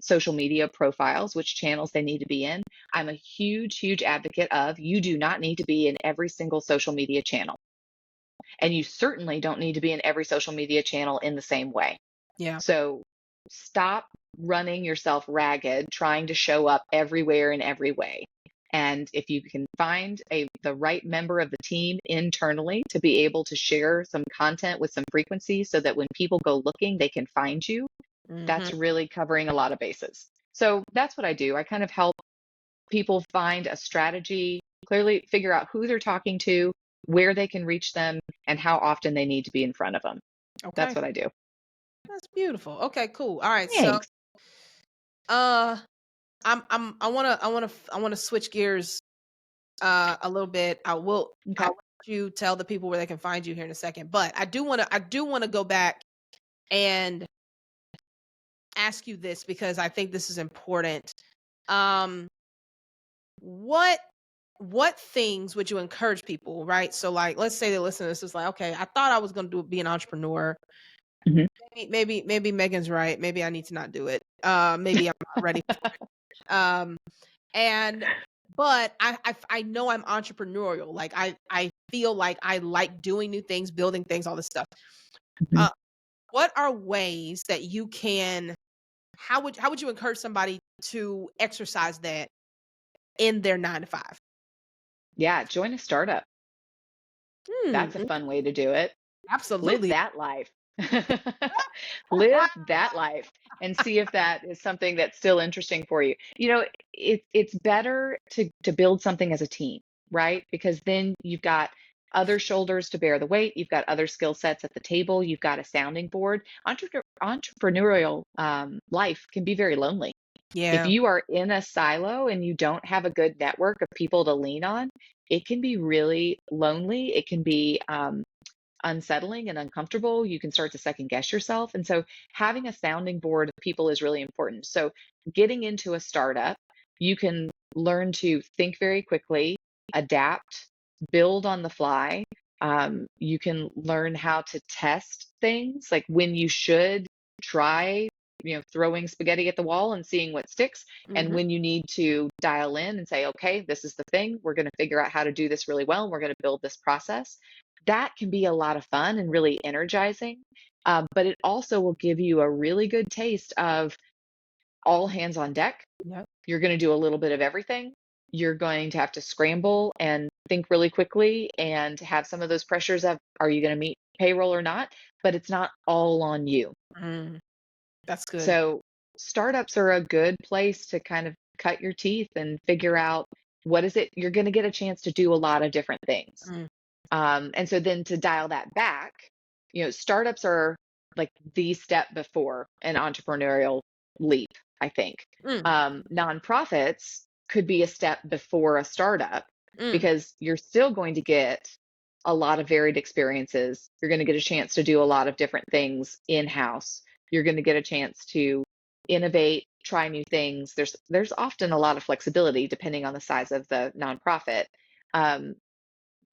social media profiles, which channels they need to be in. I'm a huge, huge advocate of you do not need to be in every single social media channel. And you certainly don't need to be in every social media channel in the same way. Yeah. So stop running yourself ragged trying to show up everywhere in every way. And if you can find the right member of the team internally to be able to share some content with some frequency so that when people go looking, they can find you, Mm-hmm. that's really covering a lot of bases. So that's what I do. I kind of help people find a strategy, clearly figure out who they're talking to, where they can reach them, and how often they need to be in front of them. That's Okay. what I do. That's beautiful. Okay, cool. All right. So Thanks. uh I wanna switch gears a little bit. Okay. I'll let you tell the people where they can find you here in a second. But I do wanna go back and ask you this because I think this is important. Um what what things would you encourage people, right? So like let's say they listen to this is like, okay, I thought I was gonna be an entrepreneur. Mhm. Maybe Megan's right. Maybe I need to not do it. Maybe I'm not ready for it. And but I know I'm entrepreneurial. Like I feel like I like doing new things, building things, all this stuff. Mhm. Uh, what are ways that you can how would you encourage somebody to exercise that in their 9 to 5? Yeah, join a startup. That's a Hmm, fun way to do it. Live absolutely. that life. Live that life and see if that is something that's still interesting for you. It's better to build something as a team, right? Because then you've got other shoulders to bear the weight, you've got other skill sets at the table, you've got a sounding board. Entrepreneurial life can be very lonely. If Yeah. you are in a silo and you don't have a good network of people to lean on, it can be really lonely. It can be unsettling and uncomfortable. You can start to second guess yourself. And so having a sounding board of people is really important. So getting into a startup, you can learn to think very quickly, adapt, build on the fly. You can learn how to test things, like when you should try, throwing spaghetti at the wall and seeing what sticks, and Hmm. when you need to dial in and say, okay, this is the thing. We're going to figure out how to do this really well. And we're going to build this process. That can be a lot of fun and really energizing. But it also will give you a really good taste of all hands on deck. Yep. You're going to do a little bit of everything. You're going to have to scramble and think really quickly and have some of those pressures of, are you going to meet payroll or not? But it's not all on you. Mm, that's good. So startups are a good place to kind of cut your teeth and figure out what is it. You're going to get a chance to do a lot of different things. Mm, And so then to dial that back, startups are like the step before an entrepreneurial leap, I think. mm, Nonprofits could be a step before a startup mm, because you're still going to get a lot of varied experiences. You're going to get a chance to do a lot of different things in-house. You're going to get a chance to innovate, try new things. There's often a lot of flexibility depending on the size of the nonprofit. Um,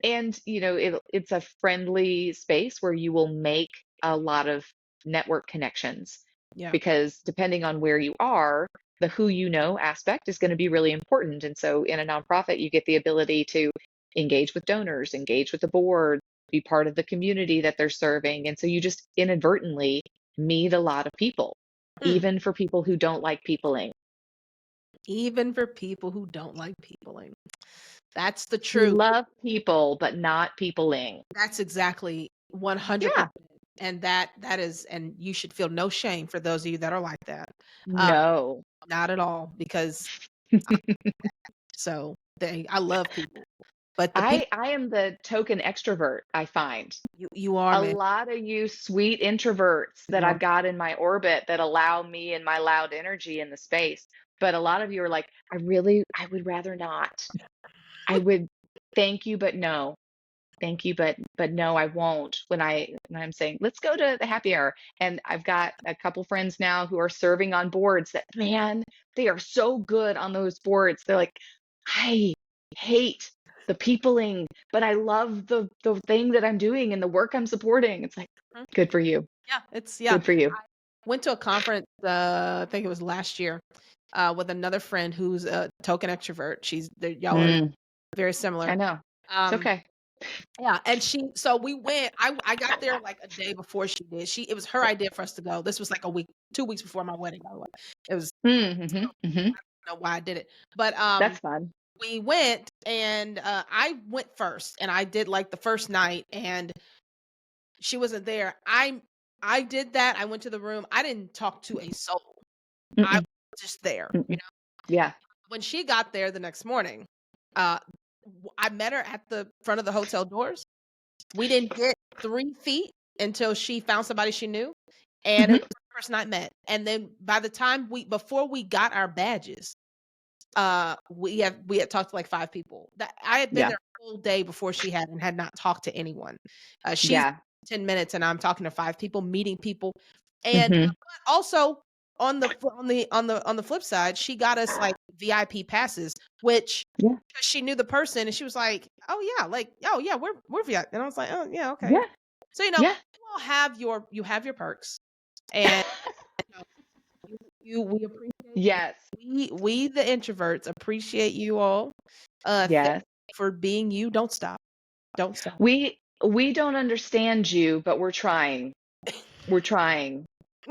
and it's a friendly space where you will make a lot of network connections yeah. because depending on where you are, the who you know aspect is going to be really important. And so in a nonprofit, you get the ability to engage with donors, engage with the board, be part of the community that they're serving. And so you just inadvertently meet a lot of people, Mm. even for people who don't like peopling, Even for people who don't like peopling. That's the who truth. love people, but not peopling. That's exactly 100%. Yeah, And that is, and you should feel no shame for those of you that are like that. Uh, no. not at all, because so I love people, but the people I am the token extrovert, I find. you are, A man. lot of you sweet introverts that You are. I've got in my orbit that allow me and my loud energy in the space. But a lot of you are like, I would rather not. I would thank you, but no. Thank you, but no, I won't. When I'm saying, let's go to the happy hour. And I've got a couple friends now who are serving on boards that, man, they are so good on those boards. They're like, I hate the peopling, but I love the thing that I'm doing and the work I'm supporting. It's like, Mhm. good for you. Yeah, Good for you. I went to a conference, I think it was last year, with another friend who's a token extrovert. Y'all are Mm, very similar. I know. It's Um, okay. yeah, and so we went. I got there like a day before she did. It was her idea for us to go. This was like a week, 2 weeks before my wedding, by the way. It was Mm-hmm. I don't know why I did it, but That's fun. we went, and I went first, and I did like the first night, and she wasn't there. I did that. I went to the room. I didn't talk to a soul. I Mm-mm, was just there. mm-mm. Yeah. When she got there the next morning, uh, I met her at the front of the hotel doors. We didn't get 3 feet until she found somebody she knew, and it Hmm. was the person I met. And then by the time before we got our badges, we had talked to like 5 people. That I had been Yeah. there a whole day before she had and had not talked to anyone. She's Yeah. 10 minutes and I'm talking to 5 people, meeting people. And Hmm. but also on the flip side, she got us like VIP passes, which Yeah. 'cause she knew the person and she was like, "Oh yeah, like, oh yeah, we're VIP." And I was like, "Oh yeah, okay." Yeah. So, you Yeah. all have you have your perks, and you, we appreciate Yes. we the introverts appreciate you all. Thank Yes. you for being you. Don't stop. Don't stop. We don't understand you, but we're trying. We're trying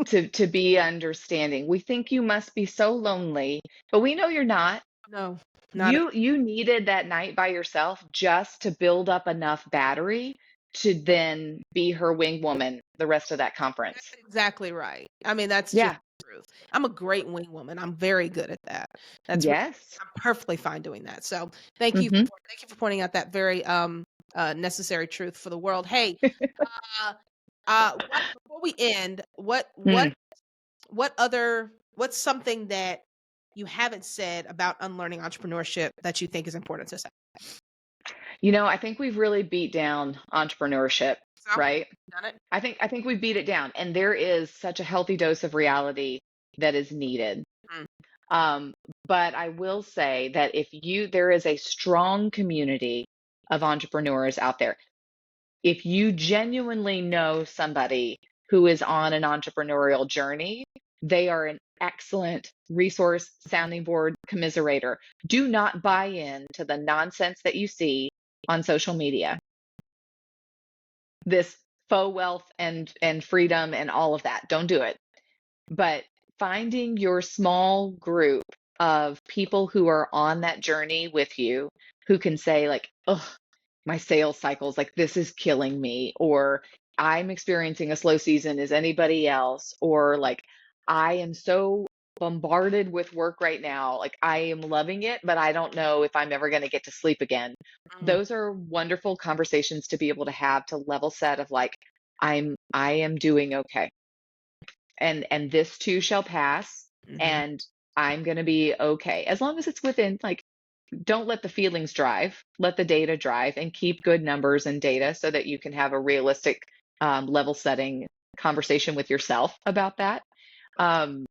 to be understanding. We think you must be so lonely, but we know you're not. No, not You needed that night by yourself just to build up enough battery to then be her wing woman the rest of that That's conference. exactly right. I mean, that's just Yeah. the truth. I'm a great wing woman. I'm very good at that. That's really, Yes. I'm perfectly fine doing that. So Hmm. thank you for pointing out that very necessary truth for the world. Hey, uh, what before we end, Mm. what's something that you haven't said about unlearning entrepreneurship that you think is important to say? I think we've really beat down entrepreneurship, So, right? done it. I think we beat it down, and there is such a healthy dose of reality that is needed. Mm, Um, but I will say that there is a strong community of entrepreneurs out there. If you genuinely know somebody who is on an entrepreneurial journey, they are an excellent resource, sounding board, commiserator. Do not buy in to the nonsense that you see on social media. This faux wealth and freedom and all of that. Don't do it. But finding your small group of people who are on that journey with you, who can say like, "Oh, my sales cycles, like this is killing me," or "I'm experiencing a slow season as anybody else," or like, "I am so bombarded with work right now, like I am loving it, but I don't know if I'm ever going to get to sleep again." mm, Those are wonderful conversations to be able to have, to level set of like, I am doing okay, and this too shall pass, mhm, and I'm going to be okay, as long as it's within, like, don't let the feelings drive, let the data drive, and keep good numbers and data so that you can have a realistic, level setting conversation with yourself about that. um,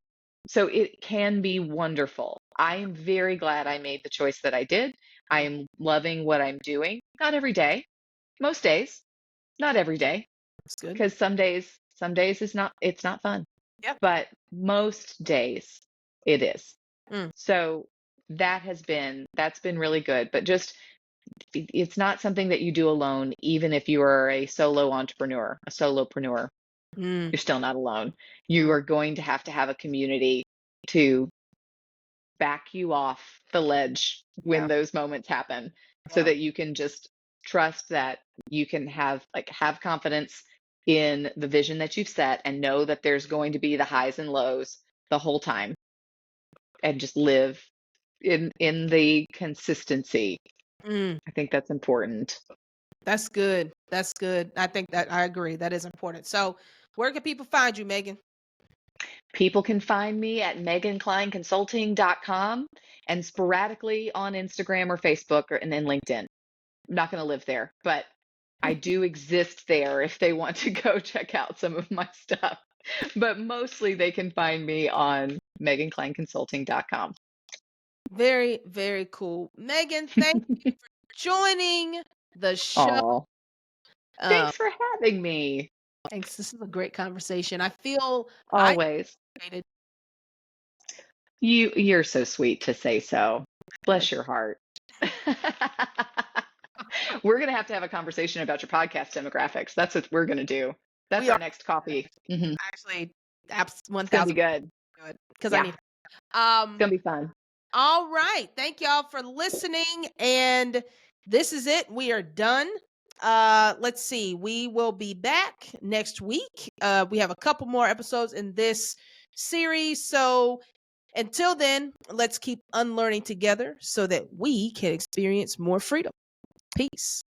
so it can be wonderful. I am very glad I made the choice that I did. I mm. am loving what I'm doing, not every day, most days, not every day, That's good. because some days it's not fun, Yeah. but most days it is. Mm, So that's been really good. But just, it's not something that you do alone. Even if you are a solo entrepreneur, a solopreneur, mm, you're still not alone. You mm. are going to have a community to back you off the ledge when Yeah. those moments happen, so Yeah. that you can just trust that you can have confidence in the vision that you've set, and know that there's going to be the highs and lows the whole time, and just live in the consistency. Mm. I think that's important. That's good. That's good. I think that I agree. That is important. So, where can people find you, Megan? People can find me at megankleinconsulting.com, and sporadically on Instagram or Facebook, and then LinkedIn. I'm not going to live there, but I do exist there if they want to go check out some of my stuff. But mostly they can find me on megankleinconsulting.com. Very, very cool. Megan, thank you for joining the show. Oh, Uh, thanks for having me. thanks. This is a great conversation. I feel I Always. appreciated. You're so sweet to say so. Good. Bless your heart. We're going to have a conversation about your podcast demographics. That's what we're going to do. That's We our are next coffee. actually It's going to be 1000 good. good because I Yeah, need. it's going to be fun. All right. Thank y'all for listening. And this is it. We are done. Let's see. We will be back next week. We have a couple more episodes in this series. So until then, let's keep unlearning together so that we can experience more freedom. Peace.